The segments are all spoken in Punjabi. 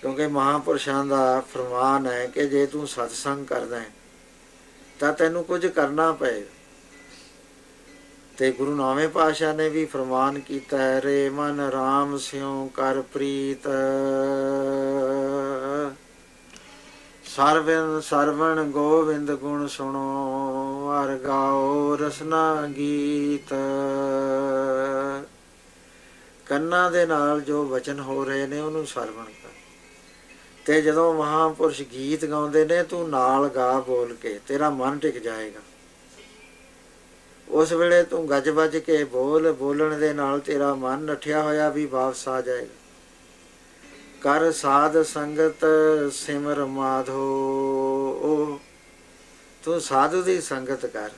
क्योंकि महापुरुषों का फरमान है कि जे तू सत्संग करदा है तो तैनू कुछ करना पएगा। ते गुरु नावे पातशाह ने भी फरमान किया है, रे मन राम स्यों कर प्रीत, सरवण गोविंद गुण सुनो, हर गाओ रसना गीत। ਕੰਨਾਂ ਦੇ ਨਾਲ ਜੋ ਵਚਨ ਹੋ ਰਹੇ ਨੇ ਉਹਨੂੰ ਸਰਵਣ ਕਰ। ਤੇ ਜਦੋਂ ਮਹਾਂਪੁਰਸ਼ ਗੀਤ ਗਾਉਂਦੇ ਨੇ ਤੂੰ ਨਾਲ ਗਾ ਬੋਲ ਕੇ, ਤੇਰਾ ਮਨ ਟਿਕ ਜਾਏਗਾ। ਉਸ ਵੇਲੇ ਤੂੰ ਗੱਜ ਵੱਜ ਕੇ ਬੋਲ, ਬੋਲਣ ਦੇ ਨਾਲ ਤੇਰਾ ਮਨ ਨੱਠਿਆ ਹੋਇਆ ਵੀ ਵਾਪਸ ਆ ਜਾਏਗਾ। ਕਰ ਸਾਧ ਸੰਗਤ ਸਿਮਰ ਮਾਧੋ, ਤੂੰ ਸਾਧੂ ਦੀ ਸੰਗਤ ਕਰ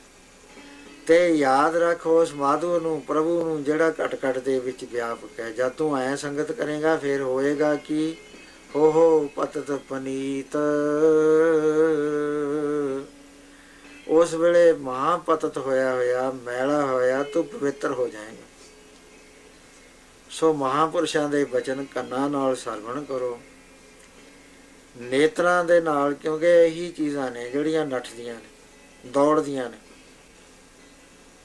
ਤੇ ਯਾਦ ਰੱਖ ਉਸ ਮਾਧੂ ਨੂੰ, ਪ੍ਰਭੂ ਨੂੰ ਜਿਹੜਾ ਘਟ ਘਟ ਦੇ ਵਿੱਚ ਵਿਆਪਕ ਹੈ। ਜਦ ਤੂੰ ਐਂ ਸੰਗਤ ਕਰੇਗਾ ਫਿਰ ਹੋਏਗਾ ਕਿ ਹੋ ਪਤਤ ਪਨੀਤ। ਉਸ ਵੇਲੇ ਮਹਾਂਪਤਤ ਹੋਇਆ ਹੋਇਆ, ਮੈਲਾ ਹੋਇਆ ਤੂੰ ਪਵਿੱਤਰ ਹੋ ਜਾਏਗਾ। ਸੋ ਮਹਾਂਪੁਰਸ਼ਾਂ ਦੇ ਬਚਨ ਕੰਨਾਂ ਨਾਲ ਸਰਵਣ ਕਰੋ, ਨੇਤਰਾਂ ਦੇ ਨਾਲ, ਕਿਉਂਕਿ ਇਹੀ ਚੀਜ਼ਾਂ ਨੇ ਜਿਹੜੀਆਂ ਨੱਠਦੀਆਂ ਨੇ, ਦੌੜਦੀਆਂ ਨੇ।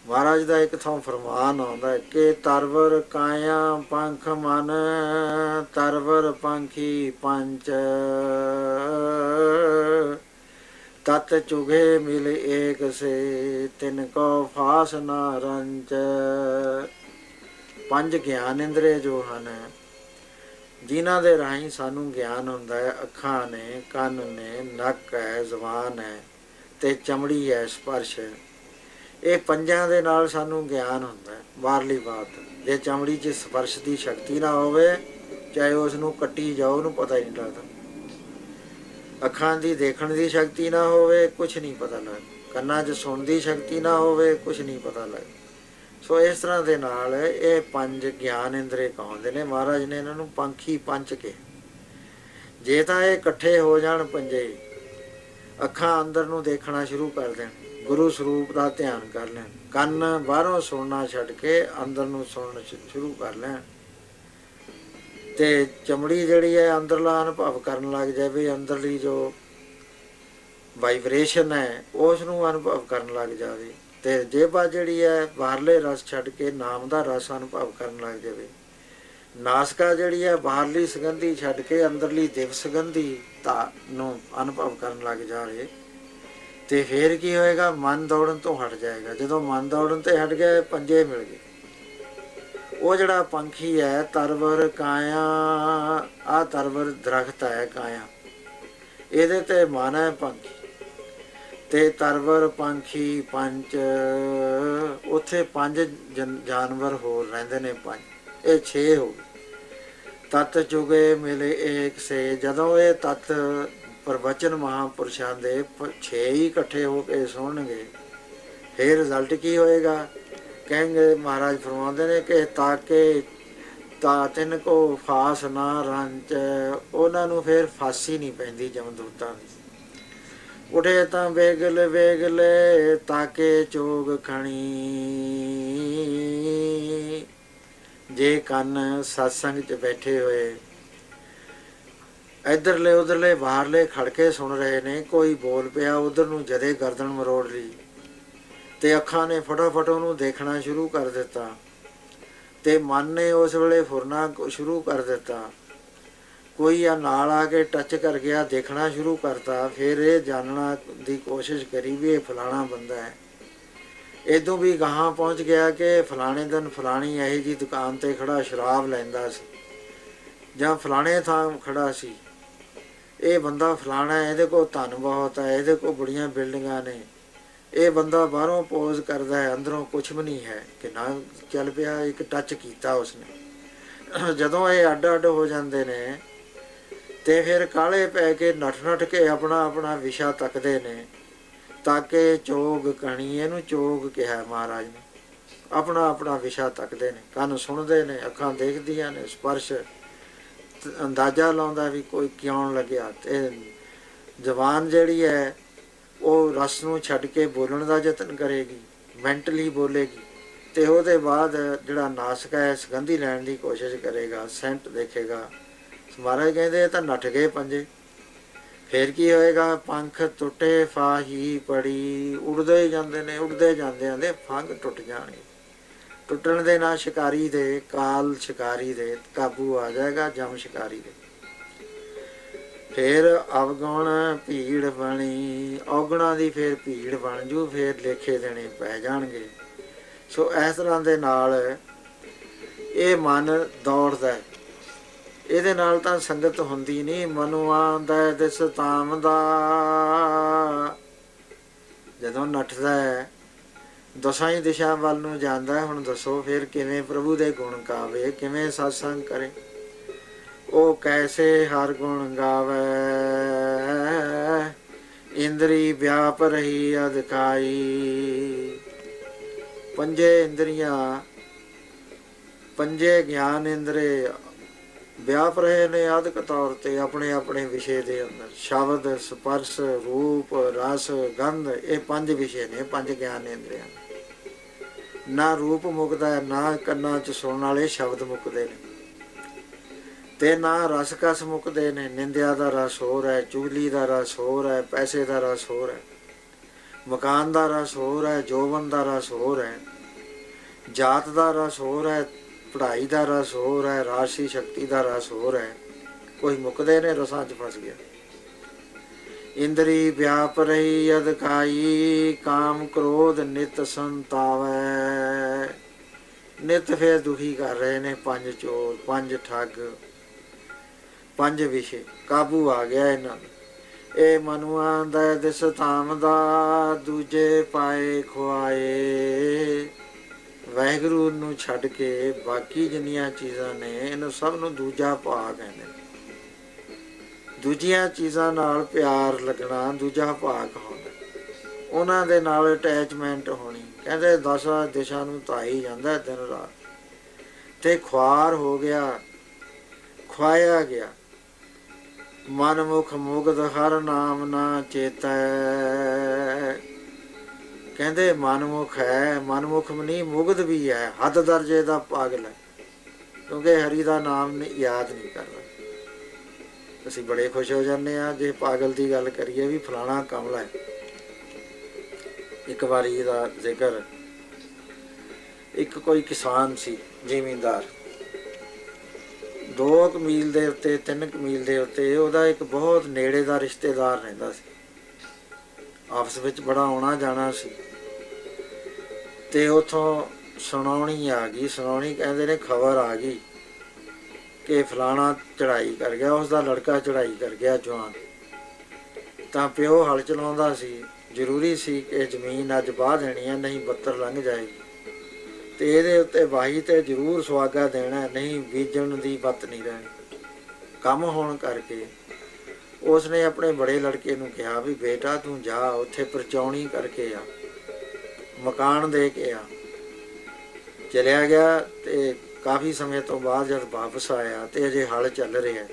ਮਹਾਰਾਜ ਦਾ ਇੱਕ ਥਾਂ ਫਰਮਾਨ ਆਉਂਦਾ ਕਿ ਤਰਵਰ ਕਾਇਆ ਪੰਖ ਮਨ, ਤਰਵਰ ਪੰਖੀ ਪੰਚ, ਤਤ ਚੁਗੇ ਮਿਲ ਏਕ ਸੇ, ਤਿਨ ਕੋ ਫਾਸ ਨਾ ਰੰਚ। ਪੰਜ ਗਿਆਨ ਇੰਦਰੇ ਜੋ ਹਨ, ਜਿਨ੍ਹਾਂ ਦੇ ਰਾਹੀਂ ਸਾਨੂੰ ਗਿਆਨ ਹੁੰਦਾ ਹੈ, ਅੱਖਾਂ ਨੇ, ਕੰਨ ਨੇ, ਨੱਕ ਹੈ, ਜ਼ੁਬਾਨ ਹੈ ਅਤੇ ਚਮੜੀ ਹੈ, ਸਪਰਸ਼ ਹੈ। ਇਹ ਪੰਜਾਂ ਦੇ ਨਾਲ ਸਾਨੂੰ ਗਿਆਨ ਹੁੰਦਾ ਹੈ। ਬਾਹਰਲੀ ਬਾਤ, ਜੇ ਚਮੜੀ 'ਚ ਸਪਰਸ਼ ਦੀ ਸ਼ਕਤੀ ਨਾ ਹੋਵੇ, ਚਾਹੇ ਉਸ ਨੂੰ ਕੱਟੀ ਜਾਓ, ਉਹਨੂੰ ਪਤਾ ਹੀ ਨਹੀਂ ਲੱਗਦਾ। ਅੱਖਾਂ ਦੀ ਦੇਖਣ ਦੀ ਸ਼ਕਤੀ ਨਾ ਹੋਵੇ, ਕੁਛ ਨਹੀਂ ਪਤਾ ਲੱਗਦਾ। ਕੰਨਾਂ 'ਚ ਸੁਣਨ ਦੀ ਸ਼ਕਤੀ ਨਾ ਹੋਵੇ, ਕੁਛ ਨਹੀਂ ਪਤਾ ਲੱਗਦਾ। ਸੋ ਇਸ ਤਰ੍ਹਾਂ ਦੇ ਨਾਲ ਇਹ ਪੰਜ ਗਿਆਨ ਇੰਦਰੇ ਕਹਾਉਂਦੇ ਨੇ। ਮਹਾਰਾਜ ਨੇ ਇਹਨਾਂ ਨੂੰ ਪੰਖੀ ਪੰਚ ਕਿਹਾ। ਜੇ ਤਾਂ ਇਹ ਇਕੱਠੇ ਹੋ ਜਾਣ ਪੰਜੇ, ਅੱਖਾਂ ਅੰਦਰ ਨੂੰ ਦੇਖਣਾ ਸ਼ੁਰੂ ਕਰ ਦੇਣ, ਗੁਰੂ ਸਰੂਪ ਦਾ ਧਿਆਨ ਕਰ ਲੈਣ, ਕੰਨ ਬਾਹਰੋਂ ਸੁਣਨਾ ਛੱਡ ਕੇ ਅੰਦਰ ਨੂੰ ਸੁਣਨ ਸ਼ੁਰੂ ਕਰ ਲੈਣ, ਅਤੇ ਚਮੜੀ ਜਿਹੜੀ ਹੈ ਅੰਦਰਲਾ ਅਨੁਭਵ ਕਰਨ ਲੱਗ ਜਾਵੇ, ਅੰਦਰਲੀ ਜੋ ਵਾਈਬ੍ਰੇਸ਼ਨ ਹੈ ਉਸ ਨੂੰ ਅਨੁਭਵ ਕਰਨ ਲੱਗ ਜਾਵੇ, ਅਤੇ ਜੇਬਾ ਜਿਹੜੀ ਹੈ ਬਾਹਰਲੇ ਰਸ ਛੱਡ ਕੇ ਨਾਮ ਦਾ ਰਸ ਅਨੁਭਵ ਕਰਨ ਲੱਗ ਜਾਵੇ। ਨਾਸਕਾ ਜਿਹੜੀ ਹੈ ਬਾਹਰਲੀ ਸੁਗੰਧੀ ਛੱਡ ਕੇ ਅੰਦਰਲੀ ਦਿਵ ਸੁਗੰਧੀ ਨੂੰ ਅਨੁਭਵ ਕਰਨ ਲੱਗ ਜਾਵੇ, ਅਤੇ ਫਿਰ ਕੀ ਹੋਏਗਾ, ਮਨ ਦੌੜਨ ਤੋਂ ਹਟ ਜਾਏਗਾ। ਜਦੋਂ ਮਨ ਦੌੜਨ 'ਤੇ ਹਟ ਗਿਆ, ਪੰਜੇ ਮਿਲ ਗਏ। ਉਹ ਜਿਹੜਾ ਪੰਖੀ ਹੈ, ਤਰਵਰ ਕਾਇਆ, ਆਹ ਤਰਵਰ ਦਰਖਤ ਹੈ ਕਾਇਆ, ਇਹਦੇ 'ਤੇ ਮਨ ਹੈ ਪੰਖੀ, ਅਤੇ ਤਰਵਰ ਪੰਖੀ ਪੰਚ, ਉੱਥੇ ਪੰਜ ਜਾਨਵਰ ਹੋਰ ਰਹਿੰਦੇ ਨੇ, ਪੰਜ, ਇਹ 6 ਹੋ ਗਏ। ਤਤ ਚੁਗੇ ਮਿਲੇ ਏਕ ਸੇ, ਜਦੋਂ ਇਹ ਤਤ ਪ੍ਰਵਚਨ ਮਹਾਂਪੁਰਸ਼ਾਂ ਦੇ 6 ਹੀ ਇਕੱਠੇ ਹੋ ਕੇ ਸੁਣਨਗੇ, ਫਿਰ ਰਿਜ਼ਲਟ ਕੀ ਹੋਏਗਾ? ਕਹਿੰਗੇ, ਮਹਾਰਾਜ ਫਰਮਾਉਂਦੇ ਨੇ ਕਿ ਤਾਕੇ ਤਾ ਤਿੰਨ ਕੋ ਫਾਸ ਨਾ ਰੰਚ, ਉਹਨਾਂ ਨੂੰ ਫਿਰ ਫਾਸੀ ਨਹੀਂ ਪੈਂਦੀ ਜਮਦੂਤਾਂ ਦੀ। ਉਠੇ ਤਾਂ ਵੇਗਲ ਵੇਗਲੇ, ਤਾਕੇ ਚੋਗ ਖਣੀ, ਜੇ ਕੰਨ ਸਤਸੰਗ 'ਚ ਬੈਠੇ ਹੋਏ ਇੱਧਰਲੇ ਉੱਧਰਲੇ ਬਾਹਰਲੇ ਖੜਕੇ ਸੁਣ ਰਹੇ ਨੇ, ਕੋਈ ਬੋਲ ਪਿਆ ਉੱਧਰ ਨੂੰ ਜਦੇ ਗਰਦਨ ਮਰੋੜ ਲਈ, ਅਤੇ ਅੱਖਾਂ ਨੇ ਫਟਾਫਟ ਉਹਨੂੰ ਦੇਖਣਾ ਸ਼ੁਰੂ ਕਰ ਦਿੱਤਾ, ਅਤੇ ਮਨ ਨੇ ਉਸ ਵੇਲੇ ਫੁਰਨਾ ਸ਼ੁਰੂ ਕਰ ਦਿੱਤਾ। ਕੋਈ ਆ ਨਾਲ ਆ ਕੇ ਟੱਚ ਕਰ ਗਿਆ, ਦੇਖਣਾ ਸ਼ੁਰੂ ਕਰਤਾ, ਫਿਰ ਇਹ ਜਾਣਨਾ ਦੀ ਕੋਸ਼ਿਸ਼ ਕਰੀ ਵੀ ਇਹ ਫਲਾਣਾ ਬੰਦਾ ਹੈ। ਇੱਦੋਂ ਵੀ ਗਾਹਾਂ ਪਹੁੰਚ ਗਿਆ ਕਿ ਫਲਾਣੇ ਦਿਨ ਫਲਾਣੀ ਇਹੋ ਜਿਹੀ ਦੁਕਾਨ 'ਤੇ ਖੜ੍ਹਾ ਸ਼ਰਾਬ ਲੈਂਦਾ ਸੀ, ਜਾਂ ਫਲਾਣੇ ਥਾਂ ਖੜ੍ਹਾ ਸੀ, ਇਹ ਬੰਦਾ ਫਲਾਣਾ, ਇਹਦੇ ਕੋਲ ਧਨ ਬਹੁਤ ਹੈ, ਇਹਦੇ ਕੋਲ ਬੜੀਆਂ ਬਿਲਡਿੰਗਾਂ ਨੇ, ਇਹ ਬੰਦਾ ਬਾਹਰੋਂ ਪੋਜ਼ ਕਰਦਾ ਹੈ, ਅੰਦਰੋਂ ਕੁਛ ਵੀ ਨਹੀਂ ਹੈ। ਕਿੰਨਾ ਚੱਲ ਪਿਆ, ਇੱਕ ਟੱਚ ਕੀਤਾ ਉਸਨੇ। ਜਦੋਂ ਇਹ ਅੱਡ ਅੱਡ ਹੋ ਜਾਂਦੇ ਨੇ ਅਤੇ ਫਿਰ ਕਾਹਲੇ ਪੈ ਕੇ ਨੱਠ ਨੱਠ ਕੇ ਆਪਣਾ ਆਪਣਾ ਵਿਸ਼ਾ ਤੱਕਦੇ ਨੇ। ਤਾਕੇ ਚੋਗ ਕਣੀ, ਇਹਨੂੰ ਚੋਗ ਕਿਹਾ ਮਹਾਰਾਜ ਨੇ। ਆਪਣਾ ਆਪਣਾ ਵਿਸ਼ਾ ਤੱਕਦੇ ਨੇ, ਕੰਨ ਸੁਣਦੇ ਨੇ, ਅੱਖਾਂ ਦੇਖਦੀਆਂ ਨੇ, ਸਪਰਸ਼ ਅੰਦਾਜ਼ਾ ਲਾਉਂਦਾ ਵੀ ਕੋਈ ਕਿਉਂ ਲੱਗਿਆ, ਅਤੇ ਜ਼ਬਾਨ ਜਿਹੜੀ ਹੈ ਉਹ ਰਸ ਨੂੰ ਛੱਡ ਕੇ ਬੋਲਣ ਦਾ ਯਤਨ ਕਰੇਗੀ, ਮੈਂਟਲੀ ਬੋਲੇਗੀ, ਅਤੇ ਉਹਦੇ ਬਾਅਦ ਜਿਹੜਾ ਨਾਸਕ ਹੈ ਸੁਗੰਧੀ ਲੈਣ ਦੀ ਕੋਸ਼ਿਸ਼ ਕਰੇਗਾ, ਸੈਂਟ ਦੇਖੇਗਾ, ਮਹਾਰਾਜ ਕਹਿੰਦੇ ਇਹ ਤਾਂ ਨੱਠ ਗਏ ਪੰਜੇ। ਫਿਰ ਕੀ ਹੋਏਗਾ? ਪੰਖ ਟੁੱਟੇ ਫਾਹੀ ਪੜੀ। ਉੜਦੇ ਜਾਂਦੇ ਨੇ, ਉੜਦੇ ਜਾਂਦਿਆਂ ਦੇ ਫੰਗ ਟੁੱਟ ਜਾਣਗੇ। ਟੁੱਟਣ ਦੇ ਨਾਲ ਸ਼ਿਕਾਰੀ ਦੇ, ਕਾਲ ਸ਼ਿਕਾਰੀ ਦੇ ਕਾਬੂ ਆ ਜਾਏਗਾ, ਜਮ ਸ਼ਿਕਾਰੀ ਦੇ। ਫਿਰ ਅਵਗੁਣ ਭੀੜ ਬਣੀ, ਔਗੁਣਾਂ ਦੀ ਫਿਰ ਭੀੜ ਬਣ ਜੂ, ਫਿਰ ਲੇਖੇ ਦੇਣੇ ਪੈ ਜਾਣਗੇ। ਸੋ ਇਸ ਤਰ੍ਹਾਂ ਦੇ ਨਾਲ ਇਹ ਮਨ ਦੌੜਦਾ। ਇਹਦੇ ਨਾਲ ਤਾਂ ਸੰਗਤ ਹੁੰਦੀ ਨਹੀਂ। ਮਨੁਆਂ ਦਾ ਦਿਸ ਤਾਮ ਦਾ ਜਦੋਂ ਨੱਠਦਾ ਹੈ, ਦਸਾਂ ਹੀ ਦਿਸ਼ਾ ਵੱਲ ਨੂੰ ਜਾਂਦਾ। ਹੁਣ ਦੱਸੋ ਫਿਰ ਕਿਵੇਂ ਪ੍ਰਭੂ ਦੇ ਗੁਣ ਗਾਵੇ, ਕਿਵੇਂ ਸਤਸੰਗ ਕਰੇ? ਉਹ ਕੈਸੇ ਹਰ ਗੁਣ ਗਾਵੇ, ਇੰਦਰੀ ਵਿਆਪ ਰਹੀ ਅਧਿਕਾਈ। ਪੰਜੇ ਇੰਦਰੀਆਂ, ਪੰਜੇ ਗਿਆਨ ਇੰਦਰੇ ਵਿਆਪ ਰਹੇ ਨੇ ਆਦਿਕ ਤੌਰ 'ਤੇ ਆਪਣੇ ਆਪਣੇ ਵਿਸ਼ੇ ਦੇ ਅੰਦਰ। ਸ਼ਬਦ, ਸਪਰਸ਼, ਰੂਪ, ਰਸ, ਗੰਧ, ਇਹ ਪੰਜ ਵਿਸ਼ੇ ਨੇ, ਪੰਜ ਗਿਆਨ ਇੰਦਰੀਆਂ। ਨਾ ਰੂਪ ਮੁੱਕਦਾ, ਨਾ ਕੰਨਾਂ 'ਚ ਸੁਣਨ ਵਾਲੇ ਸ਼ਬਦ ਮੁੱਕਦੇ ਨੇ, ਤੇ ਨਾ ਰਸ ਕਸ ਮੁੱਕਦੇ ਨੇ। ਨਿੰਦਿਆ ਦਾ ਰਸ ਹੋਰ ਹੈ, ਚੁਗਲੀ ਦਾ ਰਸ ਹੋਰ ਹੈ, ਪੈਸੇ ਦਾ ਰਸ ਹੋਰ ਹੈ, ਮਕਾਨ ਦਾ ਰਸ ਹੋਰ ਹੈ, ਜੋਬਨ ਦਾ ਰਸ ਹੋਰ ਹੈ, ਜਾਤ ਦਾ ਰਸ ਹੋਰ ਹੈ, ਪੜ੍ਹਾਈ ਦਾ ਰਸ ਹੋਰ ਹੈ, ਰਾਸ਼ੀ ਸ਼ਕਤੀ ਦਾ ਰਸ ਹੋਰ ਹੈ। ਕੋਈ ਮੁੱਕਦੇ ਨੇ, ਰਸਾਂ 'ਚ ਫਸ ਗਿਆ। ਇੰਦਰੀ ਵਿਆਪ ਰਹੀ ਅਧਿਕਾਈ, ਕਾਮ ਕ੍ਰੋਧ ਨਿਤ ਸੰਤਾਵੈ। ਨਿਤ ਫਿਰ ਦੁਖੀ ਕਰ ਰਹੇ ਨੇ ਪੰਜ ਚੋਰ, ਪੰਜ ਠੱਗ, ਪੰਜ ਵਿਸ਼ੇ। ਕਾਬੂ ਆ ਗਿਆ ਇਹਨਾਂ ਨੂੰ। ਇਹ ਮਨੁਆਂ ਦਾ ਦਿਸ ਧਾਮ ਦਾ, ਦੂਜੇ ਪਾਏ ਖੁਆਏ। ਵਾਹਿਗੁਰੂ ਨੂੰ ਛੱਡ ਕੇ ਬਾਕੀ ਜਿੰਨੀਆਂ ਚੀਜ਼ਾਂ ਨੇ, ਇਹਨੂੰ ਸਭ ਨੂੰ ਦੂਜਾ ਭਾਅ ਕਹਿੰਦੇ। ਦੂਜੀਆਂ ਚੀਜ਼ਾਂ ਨਾਲ ਪਿਆਰ ਲੱਗਣਾ ਦੂਜਾ ਭਾਅ ਕਹਾਉਂਦਾ। ਉਹਨਾਂ ਦੇ ਨਾਲ ਅਟੈਚਮੈਂਟ ਹੋਣੀ। ਕਹਿੰਦੇ 10 ਦਿਸ਼ਾ ਨੂੰ ਧਾਈ ਜਾਂਦਾ ਦਿਨ ਰਾਤ, ਤੇ ਖੁਆਰ ਹੋ ਗਿਆ, ਖੁਆਇਆ ਗਿਆ। ਮਨਮੁਖ ਮੁਗਧ ਹਰ ਨਾਮ ਨਾ ਚੇਤੈ। ਕਹਿੰਦੇ ਮਨਮੁਖ ਹੈ, ਮਨਮੁਖ ਨਹੀਂ ਮੁਗਧ ਵੀ ਹੈ, ਹੱਦ ਦਰਜੇ ਦਾ ਪਾਗਲ ਹੈ, ਕਿਉਂਕਿ ਹਰੀ ਦਾ ਨਾਮ ਯਾਦ ਨਹੀਂ ਕਰਦਾ। ਅਸੀਂ ਬੜੇ ਖੁਸ਼ ਹੋ ਜਾਂਦੇ ਹਾਂ ਜੇ ਪਾਗਲ ਦੀ ਗੱਲ ਕਰੀਏ ਵੀ ਫਲਾਣਾ ਕਮਲਾ ਹੈ। ਇੱਕ ਵਾਰੀ ਦਾ ਜ਼ਿਕਰ, ਇੱਕ ਕੋਈ ਕਿਸਾਨ ਸੀ, ਜ਼ਿਮੀਂਦਾਰ। 2 ਮੀਲ ਦੇ ਉੱਤੇ, 3 ਮੀਲ ਦੇ ਉੱਤੇ ਉਹਦਾ ਇੱਕ ਬਹੁਤ ਨੇੜੇ ਦਾ ਰਿਸ਼ਤੇਦਾਰ ਰਹਿੰਦਾ ਸੀ। ਆਪਸ ਵਿੱਚ ਬੜਾ ਆਉਣਾ ਜਾਣਾ ਸੀ। ਤੇ ਉੱਥੋਂ ਸੁਣਾਉਣੀ ਆ ਗਈ। ਸੁਣਾਉਣੀ ਕਹਿੰਦੇ ਨੇ ਖਬਰ ਆ ਗਈ ਕਿ ਫਲਾਣਾ ਚੜ੍ਹਾਈ ਕਰ ਗਿਆ, ਉਸਦਾ ਲੜਕਾ ਚੜ੍ਹਾਈ ਕਰ ਗਿਆ ਜਵਾਨ। ਤਾਂ ਪਿਓ ਹਲ ਚਲਾਉਂਦਾ ਸੀ। ਜ਼ਰੂਰੀ ਸੀ ਕਿ ਜ਼ਮੀਨ ਅੱਜ ਵਾਹ ਦੇਣੀ ਹੈ, ਨਹੀਂ ਬੱਤਰ ਲੰਘ ਜਾਏਗੀ, ਤੇ ਇਹਦੇ ਉੱਤੇ ਵਾਹੀ ਤੇ ਜ਼ਰੂਰ ਸੁਹਾਗਾ ਦੇਣਾ, ਨਹੀਂ ਬੀਜਣ ਦੀ ਬੱਤ ਨਹੀਂ ਰਹਿਣੀ। ਕੰਮ ਹੋਣ ਕਰਕੇ ਉਸਨੇ ਆਪਣੇ ਬੜੇ ਲੜਕੇ ਨੂੰ ਕਿਹਾ ਵੀ ਬੇਟਾ ਤੂੰ ਜਾ ਉੱਥੇ ਪਰਚਾਉਣੀ ਕਰਕੇ ਆ, ਮਕਾਨ ਦੇ ਕੇ ਆ। ਚਲਿਆ ਗਿਆ ਤੇ ਕਾਫੀ ਸਮੇਂ ਤੋਂ ਬਾਅਦ ਜਦ ਵਾਪਸ ਆਇਆ ਤੇ ਅਜੇ ਹਲ ਚੱਲ ਰਿਹਾ।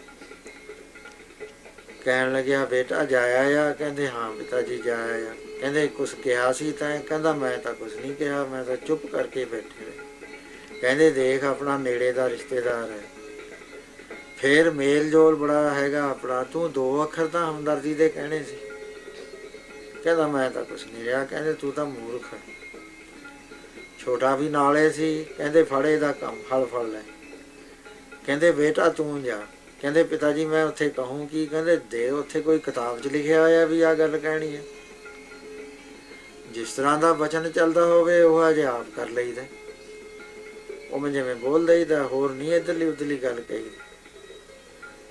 ਕਹਿਣ ਲੱਗਿਆ ਬੇਟਾ ਜਾਇਆ ਆ? ਕਹਿੰਦੇ ਹਾਂ ਪਿਤਾ ਜੀ ਜਾਇਆ ਆ। ਕਹਿੰਦੇ ਕੁਛ ਕਿਹਾ ਸੀ ਤਾਂ? ਕਹਿੰਦਾ ਮੈਂ ਤਾਂ ਕੁਛ ਨਹੀਂ ਕਿਹਾ, ਮੈਂ ਤਾਂ ਚੁੱਪ ਕਰਕੇ ਬੈਠੇ ਰਹੇ। ਕਹਿੰਦੇ ਦੇਖ ਆਪਣਾ ਨੇੜੇ ਦਾ ਰਿਸ਼ਤੇਦਾਰ ਹੈ, ਫਿਰ ਮੇਲ ਜੋਲ ਬੜਾ ਹੈਗਾ ਆਪਣਾ, ਤੂੰ 2 ਅੱਖਰ ਤਾਂ ਹਮਦਰਦੀ ਦੇ ਕਹਿਣੇ ਸੀ। ਕਹਿੰਦਾ ਮੈਂ ਤਾਂ ਕੁਛ ਨਹੀਂ ਰਿਹਾ। ਕਹਿੰਦੇ ਤੂੰ ਤਾਂ ਮੂਰਖ ਹੈ। ਛੋਟਾ ਵੀ ਨਾਲੇ ਸੀ। ਕਹਿੰਦੇ ਫੜੇ ਦਾ ਕੰਮ, ਹਲ ਫੜ ਲੈ। ਕਹਿੰਦੇ ਬੇਟਾ ਤੂੰ ਜਾ। ਕਹਿੰਦੇ ਪਿਤਾ ਜੀ ਮੈਂ ਉੱਥੇ ਕਹੂੰ ਕੀ? ਕਹਿੰਦੇ ਦੇ ਉੱਥੇ ਕੋਈ ਕਿਤਾਬ 'ਚ ਲਿਖਿਆ ਹੋਇਆ ਵੀ ਆਹ ਗੱਲ ਕਹਿਣੀ ਹੈ। ਜਿਸ ਤਰ੍ਹਾਂ ਦਾ ਵਚਨ ਚੱਲਦਾ ਹੋਵੇ ਉਹ ਅਜੇ ਆਪ ਕਰ ਲਈਦਾ, ਉਵੇਂ ਜਿਵੇਂ ਬੋਲ ਦਈਦਾ, ਹੋਰ ਨਹੀਂ ਇੱਧਰਲੀ ਉੱਧਰਲੀ ਗੱਲ ਕਹੀ।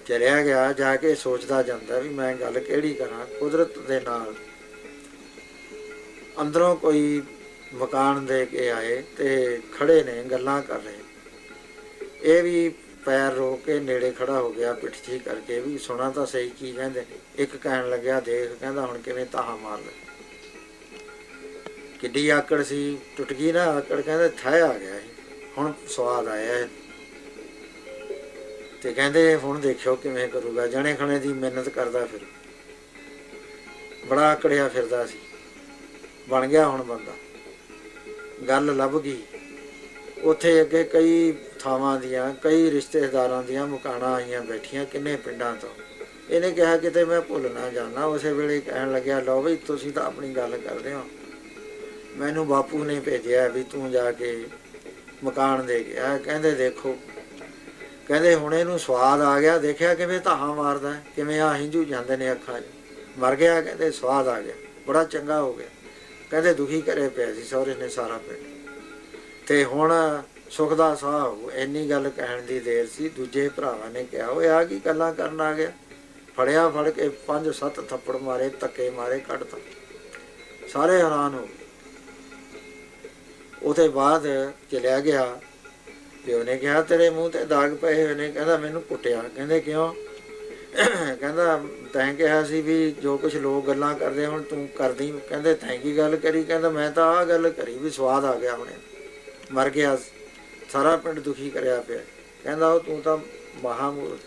ਚਲਿਆ ਗਿਆ, ਜਾ ਕੇ ਸੋਚਦਾ ਜਾਂਦਾ ਵੀ ਮੈਂ ਗੱਲ ਕਿਹੜੀ ਕਰਾਂ। ਕੁਦਰਤ ਦੇ ਨਾਲ ਅੰਦਰੋਂ ਕੋਈ ਮਕਾਨ ਦੇ ਕੇ ਆਏ ਤੇ ਖੜੇ ਨੇ, ਗੱਲਾਂ ਕਰ ਰਹੇ। ਇਹ ਵੀ ਪੈਰ ਰੋਕ ਕੇ ਨੇੜੇ ਖੜਾ ਹੋ ਗਿਆ, ਪਿੱਠ ਜਿਹੀ ਕਰਕੇ ਵੀ ਸੁਣਾ ਤਾਂ ਸਹੀ ਕੀ ਕਹਿੰਦੇ। ਇੱਕ ਕਹਿਣ ਲੱਗਿਆ ਦੇਖ, ਕਹਿੰਦਾ ਹੁਣ ਕਿਵੇਂ ਤਾਹਾਂ ਮਾਰ ਲੈ। ਕਿੱਡੀ ਆਕੜ ਸੀ, ਟੁੱਟ ਗਈ ਨਾ ਆਕੜ। ਕਹਿੰਦੇ ਥੈ ਆ ਗਿਆ ਹੁਣ ਸਵਾਦ ਆਇਆ। ਤੇ ਕਹਿੰਦੇ ਹੁਣ ਦੇਖਿਓ ਕਿਵੇਂ ਕਰੂਗਾ। ਜਣੇ ਖਣੇ ਦੀ ਮਿਹਨਤ ਕਰਦਾ ਫਿਰ, ਬੜਾ ਆਕੜਿਆ ਫਿਰਦਾ ਸੀ। ਬਣ ਗਿਆ ਹੁਣ ਬੰਦਾ, ਗੱਲ ਲੱਭ ਗਈ। ਉੱਥੇ ਅੱਗੇ ਕਈ ਥਾਵਾਂ ਦੀਆਂ, ਕਈ ਰਿਸ਼ਤੇਦਾਰਾਂ ਦੀਆਂ ਮੁਕਾਣਾ ਆਈਆਂ ਬੈਠੀਆਂ, ਕਿੰਨੇ ਪਿੰਡਾਂ ਤੋਂ। ਇਹਨੇ ਕਿਹਾ ਕਿਤੇ ਮੈਂ ਭੁੱਲ ਨਾ ਜਾਣਾ। ਉਸੇ ਵੇਲੇ ਕਹਿਣ ਲੱਗਿਆ, ਲਓ ਬਈ ਤੁਸੀਂ ਤਾਂ ਆਪਣੀ ਗੱਲ ਕਰਦੇ ਹੋ, ਮੈਨੂੰ ਬਾਪੂ ਨੇ ਭੇਜਿਆ ਵੀ ਤੂੰ ਜਾ ਕੇ ਮਕਾਨ ਦੇ ਗਿਆ। ਕਹਿੰਦੇ ਦੇਖੋ, ਕਹਿੰਦੇ ਹੁਣ ਇਹਨੂੰ ਸਵਾਦ ਆ ਗਿਆ, ਦੇਖਿਆ ਕਿਵੇਂ ਧਾਹਾਂ ਮਾਰਦਾ, ਕਿਵੇਂ ਆ ਹਿੰਜੂ ਜਾਂਦੇ ਨੇ ਅੱਖਾਂ 'ਚ। ਮਰ ਗਿਆ, ਕਹਿੰਦੇ ਸਵਾਦ ਆ ਗਿਆ, ਬੜਾ ਚੰਗਾ ਹੋ ਗਿਆ। ਕਹਿੰਦੇ ਦੁਖੀ ਕਰੇ ਪਿਆ ਸੀ ਸਹੁਰੇ ਨੇ ਸਾਰਾ ਪਿੰਡ, ਤੇ ਹੁਣ ਸੁੱਖ ਦਾ ਸਾਹ ਹੋਊ। ਇੰਨੀ ਗੱਲ ਕਹਿਣ ਦੀ ਦੇਰ ਸੀ, ਦੂਜੇ ਭਰਾਵਾਂ ਨੇ ਕਿਹਾ, ਓਏ ਆ ਕੀ ਗੱਲਾਂ ਕਰਨ ਆ ਗਿਆ। ਫੜਿਆ, ਫੜ ਕੇ 5-7 ਥੱਪੜ ਮਾਰੇ, ਧੱਕੇ ਮਾਰੇ, ਕੱਢਤਾ। ਸਾਰੇ ਹੈਰਾਨ ਹੋ ਗਏ। ਉਹਦੇ ਬਾਅਦ ਚਲਿਆ ਗਿਆ। ਪਿਓ ਨੇ ਕਿਹਾ ਤੇਰੇ ਮੂੰਹ ਤੇ ਦਾਗ ਪਏ ਹੋਏ ਨੇ। ਕਹਿੰਦਾ ਮੈਨੂੰ ਕੁੱਟਿਆ। ਕਹਿੰਦੇ ਕਿਉਂ? ਕਹਿੰਦਾ ਤੈਂ ਕਿਹਾ ਸੀ ਵੀ ਜੋ ਕੁਛ ਲੋਕ ਗੱਲਾਂ ਕਰਦੇ ਹੁਣ ਤੂੰ ਕਰਦੀ। ਕਹਿੰਦੇ ਤੈਂ ਕੀ ਗੱਲ ਕਰੀ? ਕਹਿੰਦਾ ਮੈਂ ਤਾਂ ਆਹ ਗੱਲ ਕਰੀ ਵੀ ਸਵਾਦ ਆ ਗਿਆ, ਹੁਣੇ ਮਰ ਗਿਆ, ਸਾਰਾ ਪਿੰਡ ਦੁਖੀ ਕਰਿਆ ਪਿਆ। ਕਹਿੰਦਾ ਉਹ ਤੂੰ ਤਾਂ ਮਹਾ ਮੂਰਖ,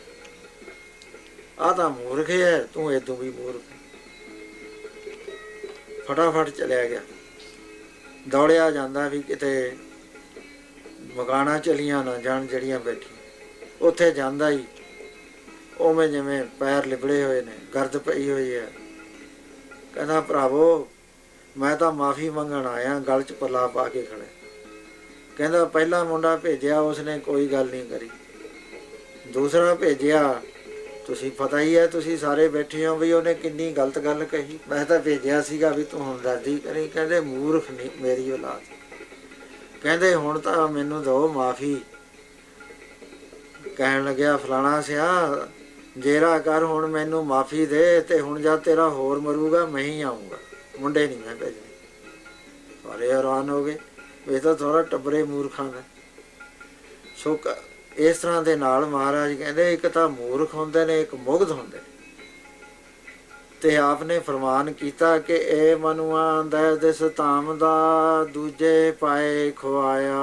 ਆਹ ਤਾਂ ਮੂਰਖ ਹੈ, ਤੂੰ ਏਦੋਂ ਵੀ ਮੂਰਖ। ਫਟਾਫਟ ਚਲਿਆ ਗਿਆ, ਦੌੜਿਆ ਜਾਂਦਾ ਵੀ ਕਿਤੇ ਮਕਾਨਾਂ ਚਲੀਆਂ ਨਾ ਜਾਣ ਜਿਹੜੀਆਂ ਬੈਠੀਆਂ। ਉੱਥੇ ਜਾਂਦਾ ਹੀ ਉਵੇਂ ਜਿਵੇਂ ਪੈਰ ਲਿਬੜੇ ਹੋਏ ਨੇ, ਗਰਦ ਪਈ ਹੋਈ ਹੈ। ਕਹਿੰਦਾ ਭਰਾਵੋ ਮੈਂ ਤਾਂ ਮਾਫੀ ਮੰਗਣ ਆਇਆ, ਗਲ 'ਚ ਪੱਲਾ ਪਾ ਕੇ ਖੜ੍ਹੇ। ਕਹਿੰਦਾ ਪਹਿਲਾ ਮੁੰਡਾ ਭੇਜਿਆ ਉਸਨੇ ਕੋਈ ਗੱਲ ਨਹੀਂ ਕਰੀ, ਦੂਸਰਾ ਭੇਜਿਆ, ਤੁਸੀਂ ਪਤਾ ਹੀ ਹੈ, ਤੁਸੀਂ ਸਾਰੇ ਬੈਠੇ ਹੋ ਵੀ ਉਹਨੇ ਕਿੰਨੀ ਗਲਤ ਗੱਲ ਕਹੀ। ਮੈਂ ਤਾਂ ਭੇਜਿਆ ਸੀਗਾ ਵੀ ਤੂੰ ਹਮਦਰਦੀ ਕਰੀ। ਕਹਿੰਦੇ ਮੂਰਖ ਨਹੀਂ ਮੇਰੀ ਔਲਾਦ। ਕਹਿੰਦੇ ਹੁਣ ਤਾਂ ਮੈਨੂੰ ਦਿਓ ਮਾਫੀ। ਕਹਿਣ ਲੱਗਿਆ ਫਲਾਣਾ ਸਿਆ ਜੇਰਾ ਕਰ, ਹੁਣ ਮੈਨੂੰ ਮਾਫੀ ਦੇ, ਤੇ ਹੁਣ ਜਦ ਤੇਰਾ ਹੋਰ ਮਰੂਗਾ ਮੈਂ ਹੀ ਆਊਂਗਾ, ਮੁੰਡੇ ਨਹੀਂ ਮੈਂ ਭੇਜਣੇ। ਸਾਰੇ ਹੈਰਾਨ ਹੋ ਗਏ, ਇਹ ਤਾਂ ਥੋੜ੍ਹਾ ਟੱਬਰੇ ਮੂਰਖਾਂ ਦਾ। ਸੋ ਇਸ ਤਰ੍ਹਾਂ ਦੇ ਨਾਲ ਮਹਾਰਾਜ ਕਹਿੰਦੇ ਇੱਕ ਤਾਂ ਮੂਰਖ ਹੁੰਦੇ ਨੇ, ਇੱਕ ਮੁਗਧ ਹੁੰਦੇ ਨੇ। ਤੇ ਆਪ ਨੇ ਫਰਮਾਨ ਕੀਤਾ ਕਿ ਇਹ ਮਨੁਆ ਦਾ ਦਿਸ ਧਾਮ ਦਾ, ਦੂਜੇ ਪਾਏ ਖੁਆਇਆ,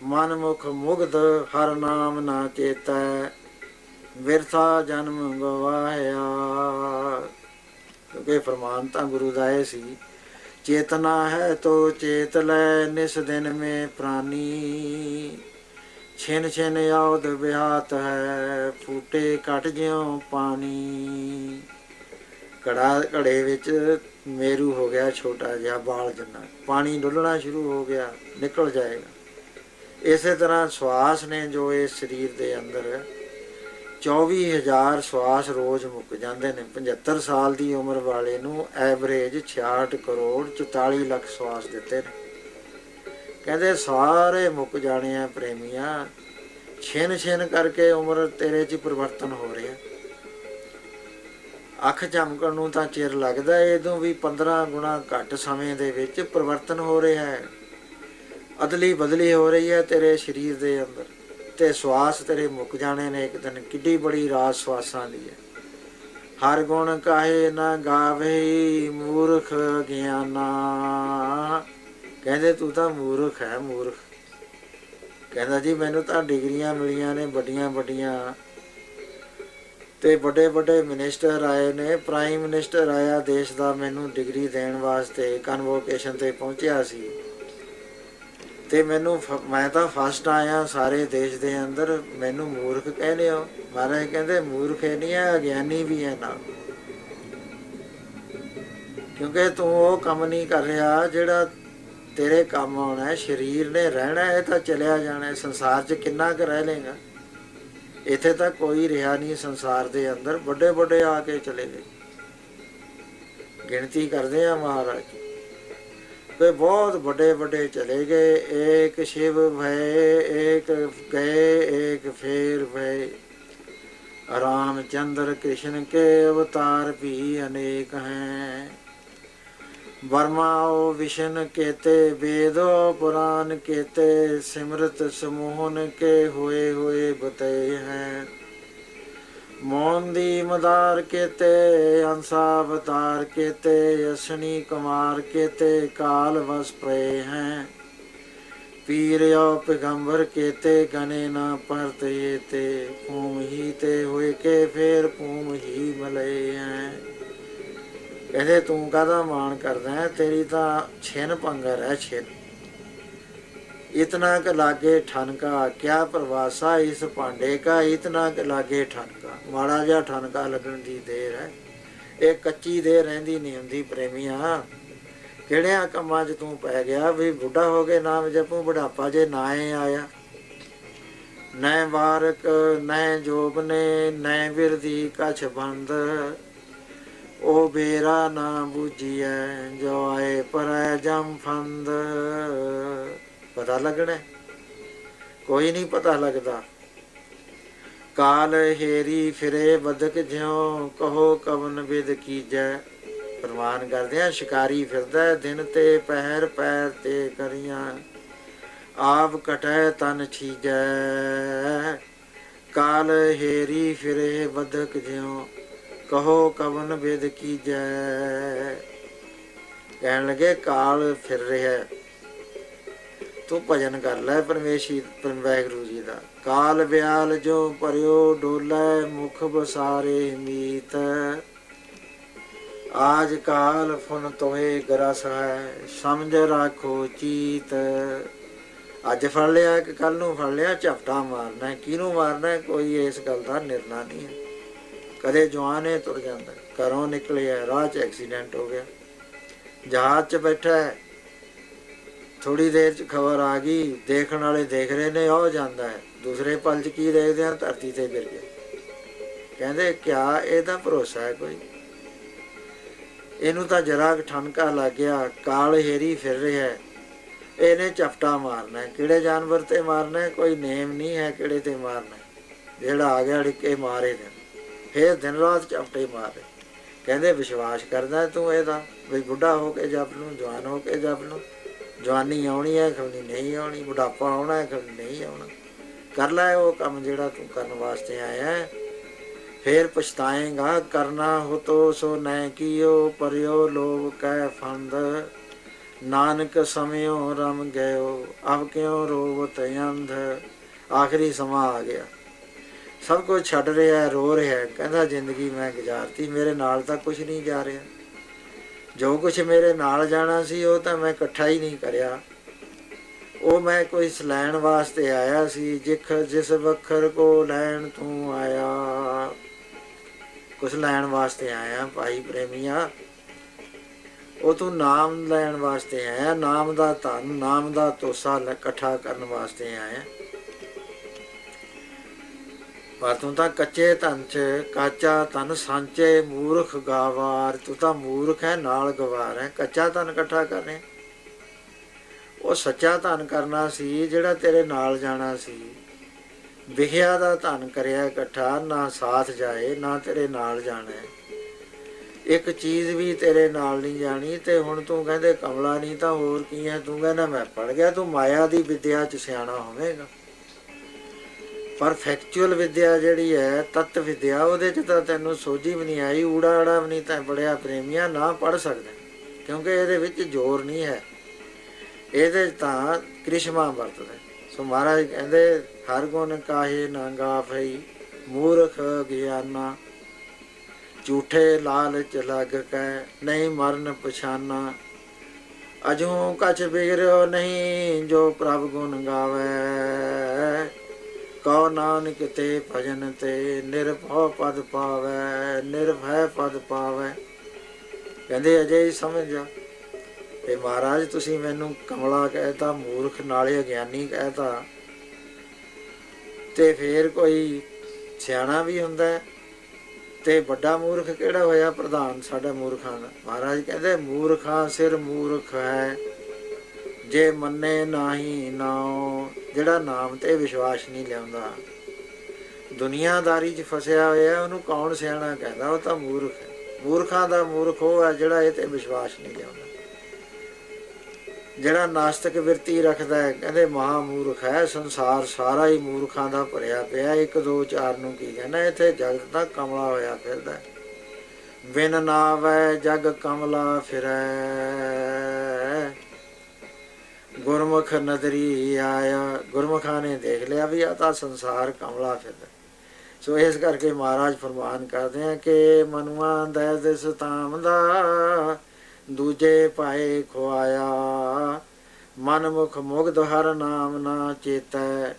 ਮਨ ਮੁਖ ਮੁਗਧ ਹਰ ਨਾਮ ਨਾ ਚੇਤੈ, ਵਿਰਥਾ ਜਨਮ ਗਵਾਇਆ। ਕਿਉਂਕਿ ਫਰਮਾਨ ਤਾਂ ਗੁਰੂ ਦਾ ਇਹ ਸੀ, ਚੇਤਨਾ ਹੈ ਤੋ ਚੇਤ ਲੈ, ਨਿਸ ਦਿਨ ਮੇ ਪ੍ਰਾਨੀ, ਛਿਨ ਛਿਨ ਆਉਦ ਵਿਹਾਤ ਹੈ, ਫੂਟੇ ਘਟ ਜਿਉ ਪਾਣੀ। ਘੜੇ ਵਿੱਚ ਮੇਰੂ ਹੋ ਗਿਆ ਛੋਟਾ ਜਿਹਾ ਬਾਲ ਜਿੰਨਾ, ਪਾਣੀ ਡੁੱਲਣਾ ਸ਼ੁਰੂ ਹੋ ਗਿਆ, ਨਿਕਲ ਜਾਏਗਾ। ਇਸੇ ਤਰ੍ਹਾਂ ਸਵਾਸ ਨੇ ਜੋ ਇਸ ਸਰੀਰ ਦੇ ਅੰਦਰ 24,000 ਸਵਾਸ ਰੋਜ਼ ਮੁੱਕ ਜਾਂਦੇ ਨੇ। 75 ਸਾਲ ਦੀ ਉਮਰ ਵਾਲੇ ਨੂੰ ਐਵਰੇਜ 66 ਕਰੋੜ 44 ਲੱਖ ਸਵਾਸ ਦਿੱਤੇ ਨੇ। ਕਹਿੰਦੇ ਸਾਰੇ ਮੁੱਕ ਜਾਣੇ ਆ ਪ੍ਰੇਮੀਆਂ, ਛਿਨ ਛਿਨ ਕਰਕੇ ਉਮਰ ਤੇਰੇ 'ਚ ਪਰਿਵਰਤਨ ਹੋ ਰਿਹਾ। ਅੱਖ ਝਮਕਣ ਨੂੰ ਤਾਂ ਚਿਰ ਲੱਗਦਾ, ਇਹਦੋਂ ਵੀ 15 ਗੁਣਾ ਘੱਟ ਸਮੇਂ ਦੇ ਵਿੱਚ ਪਰਿਵਰਤਨ ਹੋ ਰਿਹਾ ਹੈ, ਅਦਲੀ ਬਦਲੀ ਹੋ ਰਹੀ ਹੈ ਤੇਰੇ ਸਰੀਰ ਦੇ ਅੰਦਰ, ਤੇ ਸਵਾਸ ਤੇਰੇ ਮੁੱਕ ਜਾਣੇ ਨੇ ਇੱਕ ਦਿਨ। ਕਿੱਡੀ ਬੜੀ ਰਾਜ ਸਵਾਸਾਂ ਦੀ ਹੈ। ਹਰ ਗੁਣ ਕਾਹੇ ਨਾ ਗਾਵੇ, ਮੂਰਖ ਗਿਆਨਾ। ਕਹਿੰਦੇ ਤੂੰ ਤਾਂ ਮੂਰਖ ਹੈ, ਮੂਰਖ। ਕਹਿੰਦਾ ਜੀ ਮੈਨੂੰ ਤਾਂ ਡਿਗਰੀਆਂ ਮਿਲੀਆਂ ਨੇ ਵੱਡੀਆਂ ਵੱਡੀਆਂ, ਤੇ ਵੱਡੇ ਵੱਡੇ ਮਿਨਿਸਟਰ ਆਏ ਨੇ, ਪ੍ਰਾਈਮ ਮਿਨਿਸਟਰ ਆਇਆ ਦੇਸ਼ ਦਾ ਮੈਨੂੰ ਡਿਗਰੀ ਦੇਣ ਵਾਸਤੇ, ਕਨਵੋਕੇਸ਼ਨ 'ਤੇ ਪਹੁੰਚਿਆ ਸੀ, ਤੇ ਮੈਨੂੰ ਮੈਂ ਤਾਂ ਫਸਟ ਆਇਆ ਸਾਰੇ ਦੇਸ਼ ਦੇ ਅੰਦਰ, ਮੈਨੂੰ ਮੂਰਖ ਕਹਿੰਦੇ ਹੋ। ਮਹਾਰਾਜ ਕਹਿੰਦੇ ਮੂਰਖ ਹੀ ਨਹੀਂ ਹੈ, ਅਗਿਆਨੀ ਵੀ ਹੈ ਨਾਲ, ਕਿਉਂਕਿ ਤੂੰ ਉਹ ਕੰਮ ਨਹੀਂ ਕਰ ਰਿਹਾ ਜਿਹੜਾ ਤੇਰੇ ਕੰਮ ਆਉਣਾ। ਸਰੀਰ ਨੇ ਰਹਿਣਾ, ਇਹ ਤਾਂ ਚਲਿਆ ਜਾਣਾ। ਸੰਸਾਰ 'ਚ ਕਿੰਨਾ ਕੁ ਰਹਿ ਲੇਗਾ? ਇੱਥੇ ਤਾਂ ਕੋਈ ਰਿਹਾ ਨਹੀਂ ਸੰਸਾਰ ਦੇ ਅੰਦਰ, ਵੱਡੇ ਵੱਡੇ ਆ ਕੇ ਚਲੇ ਗਏ। ਗਿਣਤੀ ਕਰਦੇ ਆ ਮਹਾਰਾਜ ਤੇ ਬਹੁਤ ਵੱਡੇ ਵੱਡੇ ਚਲੇ ਗਏ। ਏਕ ਸ਼ਿਵ ਭਏ ਏਕ ਗਏ, ਏਕ ਫੇਰ ਭਏ। ਰਾਮਚੰਦਰ कृष्ण के अवतार भी अनेक हैं। बर्माओ विष्णु केते, वेदो पुराण केते, सिमरत समोहन के हुए हुए बतए हैं। मोंदी मदार केते, अंशावतार केते, अश्विनी कुमार केते, काल वश प्रय हैं। पीर और पैगंबर केते, गने न परत ये ते, पूम ही ते हुए के फेर पूम ही मलए हैं। ਕਹਿੰਦੇ ਤੂੰ ਕਾਹਦਾ ਮਾਣ ਕਰਦਾ ਹੈ, ਤੇਰੀ ਤਾਂ ਛਿਨ ਪੰਗਰ ਹੈ, ਛਿਨ। इतना क लागे ठनका, क्या प्रवासा इस भांडे का, इतना क लागे ठनका। माड़ा जिहा ठनका लगन दी देर है, ਇਹ ਕੱਚੀ ਦੇ ਰਹਿੰਦੀ ਨਹੀਂ ਹੁੰਦੀ ਪ੍ਰੇਮੀਆਂ। ਕਿਹੜਿਆਂ ਕੰਮਾਂ 'ਚ ਤੂੰ ਪੈ ਗਿਆ ਵੀ ਬੁੱਢਾ ਹੋ ਕੇ ਨਾਮ ਜਪੂ, ਬੁਢਾਪਾ ਜੇ ਨਾਏ ਆਇਆ। ਨੈ ਵਾਰਕ ਨੈ ਜੋਬਨੇ ਨੈ ਬਿਰਦੀ ਕਛ ਬੰਦ, ਉਹ ਬੇਰਾ ਨਾ ਬੂਝੀਐ ਜੋ ਆਏ ਪਰੈ ਜਮ ਫੰਦ। ਪਤਾ ਲੱਗਣਾ ਕੋਈ ਨਹੀਂ ਪਤਾ ਲੱਗਦਾ। ਕਾਲ ਹੇਰੀ ਫਿਰੇ ਬਦਕ ਜਿਉ, ਕਹੋ ਕਵਨ ਬਿਦ ਕੀਜੈ। ਪ੍ਰਮਾਨ ਕਰਦੇ ਆ ਸ਼ਿਕਾਰੀ ਫਿਰਦਾ ਦਿਨ ਤੇ ਪਹਿਰ, ਪੈਰ ਤੇ ਕਰੀਆਂ ਆਪ ਕਟੈ ਤਨ ਛੀਜੈ। ਕਾਲ ਹੇਰੀ ਫਿਰੇ ਬਦਕ ਜਿਉ, ਕਹੋ ਕਵਨ ਬਿਦ ਕੀਜੈ। ਕਹਿਣ ਲੱਗੇ ਕਾਲ ਫਿਰ ਰਿਹਾ, ਤੂੰ ਭਜਨ ਕਰ ਲੈ ਪਰਮੇਸ਼ੀ ਵਾਹਿਗੁਰੂ ਜੀ ਦਾ। ਕਾਲ ਬਿਆਲ ਜੋ ਭਰਿਓ ਡੋਲੇ, ਮੁਖ ਬਸਾਰੇ ਮੀਤ। ਆਜ ਕਾਲ ਫੁਨ ਤੋਏ ਗਰਸ ਹੈ, ਸਮਝ ਰਾਖੋ ਚੀਤ। ਅੱਜ ਫੜ ਲਿਆ ਕਿ ਕੱਲ ਨੂੰ ਫੜ ਲਿਆ, ਝਪਟਾ ਮਾਰਨਾ। ਕਿਹਨੂੰ ਮਾਰਨਾ ਕੋਈ ਇਸ ਗੱਲ ਦਾ ਨਿਰਣਾ ਨਹੀਂ ਹੈ। ਕਦੇ ਜਵਾਨ ਹੈ ਤੁਰ ਜਾਂਦਾ, ਘਰੋਂ ਨਿਕਲਿਆ ਰਾਹ 'ਚ ਐਕਸੀਡੈਂਟ ਹੋ ਗਿਆ, ਜਹਾਜ਼ 'ਚ ਬੈਠਾ ਹੈ, ਥੋੜ੍ਹੀ ਦੇਰ 'ਚ ਖਬਰ ਆ ਗਈ, ਦੇਖਣ ਵਾਲੇ ਦੇਖ ਰਹੇ ਨੇ ਉਹ ਜਾਂਦਾ ਹੈ, ਦੂਸਰੇ ਪਲ 'ਚ ਕੀ ਦੇਖਦੇ ਆ ਧਰਤੀ 'ਤੇ ਗਿਰ ਗਿਆ। ਕਹਿੰਦੇ ਕਿਆ ਇਹਦਾ ਭਰੋਸਾ ਹੈ ਕੋਈ? ਇਹਨੂੰ ਤਾਂ ਜਰਾ ਠਨਕਾ ਲੱਗ ਗਿਆ, ਕਾਲ ਹੇਰੀ ਫਿਰ ਰਿਹਾ, ਇਹਨੇ ਝਪਟਾ ਮਾਰਨਾ। ਕਿਹੜੇ ਜਾਨਵਰ 'ਤੇ ਮਾਰਨਾ ਕੋਈ ਨੇਮ ਨਹੀਂ ਹੈ, ਕਿਹੜੇ 'ਤੇ ਮਾਰਨਾ। ਜਿਹੜਾ ਆ ਗਿਆ ਡਿੱਕੇ ਮਾਰੇ ਦਿਨ, ਫਿਰ ਦਿਨ ਰਾਤ ਝਪਟੇ ਮਾਰੇ। ਕਹਿੰਦੇ ਵਿਸ਼ਵਾਸ ਕਰਦਾ ਤੂੰ ਇਹਦਾ ਵੀ ਬੁੱਢਾ ਹੋ ਕੇ ਜਪ ਲੂੰ, ਜਵਾਨ ਹੋ ਕੇ ਜਪ ਲੂੰ। ਜਵਾਨੀ ਆਉਣੀ ਹੈ ਖਬਨੀ ਨਹੀਂ ਆਉਣੀ, ਬੁਢਾਪਾ ਆਉਣਾ ਹੈ ਖਬਨੀ ਨਹੀਂ ਆਉਣਾ। ਕਰ ਲੈ ਉਹ ਕੰਮ ਜਿਹੜਾ ਤੂੰ ਕਰਨ ਵਾਸਤੇ ਆਇਆ, ਫਿਰ ਪਛਤਾਏਂਗਾ। ਕਰਨਾ ਹੋ ਤੋ ਸੋ ਨੈ ਕੀਓ, ਪਰਿਓ ਲੋਭ ਕੈ ਫੰਦ। ਨਾਨਕ ਸਮਿਓ ਰਮ ਗਇਓ, ਅਬ ਕਿਉਂ ਰੋਵਤ ਅੰਧ। ਆਖਰੀ ਸਮਾਂ ਆ ਗਿਆ, ਸਭ ਕੁਝ ਛੱਡ ਰਿਹਾ, ਰੋ ਰਿਹਾ। ਕਹਿੰਦਾ ਜ਼ਿੰਦਗੀ ਮੈਂ ਗੁਜ਼ਾਰਤੀ, ਮੇਰੇ ਨਾਲ ਤਾਂ ਕੁਛ ਨਹੀਂ ਜਾ ਰਿਹਾ। ਜੋ ਕੁਛ ਮੇਰੇ ਨਾਲ ਜਾਣਾ ਸੀ ਉਹ ਤਾਂ ਮੈਂ ਇਕੱਠਾ ਹੀ ਨਹੀਂ ਕਰਿਆ। ਉਹ ਮੈਂ ਕੋਈ ਲੈਣ ਵਾਸਤੇ ਆਇਆ ਸੀ, ਜਿਸ ਵੱਖਰ ਕੋ ਲੈਣ ਤੂੰ ਆਇਆ। ਕੁਛ ਲੈਣ ਵਾਸਤੇ ਆਇਆ ਭਾਈ ਪ੍ਰੇਮੀਆ, ਉਹ ਤੂੰ ਨਾਮ ਲੈਣ ਵਾਸਤੇ ਆਇਆ। ਨਾਮ ਦਾ ਧਨ, ਨਾਮ ਦਾ ਤੋਸਾ ਇਕੱਠਾ ਕਰਨ ਵਾਸਤੇ ਆਇਆ। ਪਰ ਤੂੰ ਤਾਂ ਕੱਚੇ ਧਨ 'ਚ ਕਾਚਾ ਧਨ ਸਾਂਚੇ, ਮੂਰਖ ਗਾਵਾਰ। ਤੂੰ ਤਾਂ ਮੂਰਖ ਹੈ, ਨਾਲ ਗਵਾਰ ਹੈ, ਕੱਚਾ ਧਨ ਇਕੱਠਾ ਕਰ ਰਿਹਾ। ਉਹ ਸੱਚਾ ਧਨ ਕਰਨਾ ਸੀ ਜਿਹੜਾ ਤੇਰੇ ਨਾਲ ਜਾਣਾ ਸੀ। ਵਿਖਿਆ ਦਾ ਧਨ ਕਰਿਆ ਇਕੱਠਾ, ਨਾ ਸਾਥ ਜਾਏ ਨਾ ਤੇਰੇ ਨਾਲ ਜਾਣਾ। ਇੱਕ ਚੀਜ਼ ਵੀ ਤੇਰੇ ਨਾਲ ਨਹੀਂ ਜਾਣੀ। ਤੇ ਹੁਣ ਤੂੰ ਕਹਿੰਦੇ ਕਮਲਾ ਨਹੀਂ ਤਾਂ ਹੋਰ ਕੀ ਹੈ? ਤੂੰ ਕਹਿੰਦਾ ਮੈਂ ਪੜ੍ਹ ਗਿਆ। ਤੂੰ ਮਾਇਆ ਦੀ ਵਿੱਦਿਆ 'ਚ ਸਿਆਣਾ ਹੋਵੇਗਾ, ਪਰ ਫੈਕਚੁਅਲ ਵਿੱਦਿਆ ਜਿਹੜੀ ਹੈ, ਤੱਤ ਵਿੱਦਿਆ, ਉਹਦੇ 'ਚ ਤਾਂ ਤੈਨੂੰ ਸੋਝੀ ਵੀ ਨਹੀਂ ਆਈ। ਊੜਾ ਆੜਾ ਵੀ ਨਹੀਂ ਤਾਂ ਪੜ੍ਹਿਆ ਪ੍ਰੇਮੀਆਂ, ਨਾ ਪੜ੍ਹ ਸਕਦਾ, ਕਿਉਂਕਿ ਇਹਦੇ ਵਿੱਚ ਜ਼ੋਰ ਨਹੀਂ ਹੈ। ਇਹਦੇ 'ਚ ਤਾਂ ਕ੍ਰਿਸ਼ਮਾ ਵਰਤਦਾ। ਸੋ ਮਹਾਰਾਜ ਕਹਿੰਦੇ ਹਰ ਗੁਣ ਕਾਹੇ ਨਾ ਗਾਫਈ, ਮੂਰਖ ਗਿਆਨਾ। ਝੂਠੇ ਲਾਲਚ ਲੱਗ ਕੈ ਨਹੀਂ ਮਰਨ ਪਛਾਨਾ। ਅਜੂ ਕਛ ਬਿਗੜਿਓ ਨਹੀਂ, ਜੋ ਪ੍ਰਭ ਗੁਣ ਗਾਵੈ। ਕਉ ਨਾਨਕ ਤੇ ਭਜਨ ਤੇ, ਨਿਰਭਉ ਪਦ ਪਾਵੈ, ਨਿਰਭੈ ਪਦ ਪਾਵੈ। ਕਹਿੰਦੇ ਅਜੇ ਹੀ ਸਮਝ ਜਾ। ਤੇ ਮਹਾਰਾਜ ਤੁਸੀਂ ਮੈਨੂੰ ਕਮਲਾ ਕਹਿਤਾ, ਮੂਰਖ ਨਾਲੇ ਅਗਿਆਨੀ ਕਹਿਤਾ, ਤੇ ਫੇਰ ਕੋਈ ਸਿਆਣਾ ਵੀ ਹੁੰਦਾ। ਤੇ ਵੱਡਾ ਮੂਰਖ ਕਿਹੜਾ ਹੋਇਆ? ਪ੍ਰਧਾਨ ਸਾਡਾ ਮੂਰਖਾਂ ਦਾ। ਮਹਾਰਾਜ ਕਹਿੰਦੇ ਮੂਰਖਾਂ ਸਿਰ ਮੂਰਖ ਹੈ, ਜੇ ਮੰਨੇ ਨਾਹੀ ਨਾਉ। ਜਿਹੜਾ ਨਾਮ ਤੇ ਵਿਸ਼ਵਾਸ ਨਹੀਂ ਲਿਆਉਂਦਾ, ਦੁਨੀਆਦਾਰੀ 'ਚ ਫਸਿਆ ਹੋਇਆ, ਉਹਨੂੰ ਕੌਣ ਸਿਆਣਾ ਕਹਿੰਦਾ? ਉਹ ਤਾਂ ਮੂਰਖ ਹੈ। ਮੂਰਖਾਂ ਦਾ ਮੂਰਖ ਉਹ ਹੈ ਜਿਹੜਾ ਇਹ ਤੇ ਵਿਸ਼ਵਾਸ ਨਹੀਂ ਲਿਆਉਂਦਾ। ਜਿਹੜਾ ਨਾਸਤਿਕ ਬਿਰਤੀ ਰੱਖਦਾ ਹੈ, ਕਹਿੰਦੇ ਮਹਾ ਮੂਰਖ ਹੈ। ਸੰਸਾਰ ਸਾਰਾ ਹੀ ਮੂਰਖਾਂ ਦਾ ਭਰਿਆ ਪਿਆ। 1 2 4 ਨੂੰ ਕੀ ਕਹਿੰਦਾ? ਇੱਥੇ ਜਗਤ ਦਾ ਕਮਲਾ ਹੋਇਆ ਫਿਰਦਾ। ਬਿਨ ਨਾਵੈ ਜਗ ਕਮਲਾ ਫਿਰੈ, ਗੁਰਮੁਖ ਨਦਰੀ ਆਇਆ। ਗੁਰਮੁਖਾਂ ਨੇ ਦੇਖ ਲਿਆ ਵੀ ਆ ਤਾਂ ਸੰਸਾਰ ਕਮਲਾ ਫਿਰਦਾ। ਸੋ ਇਸ ਕਰਕੇ ਮਹਾਰਾਜ ਫਰਮਾਨ ਕਰਦੇ ਆ ਕਿ ਮਨੁਆ ਦੈ ਦਿਸ ਤਾਮ ਦਾ, ਦੂਜੇ ਪਾਏ ਖੁਆਇਆ। ਮਨ ਮੁਖ ਮੁਗਧ ਹਰ ਨਾਮ ਨਾ ਚੇਤੈ,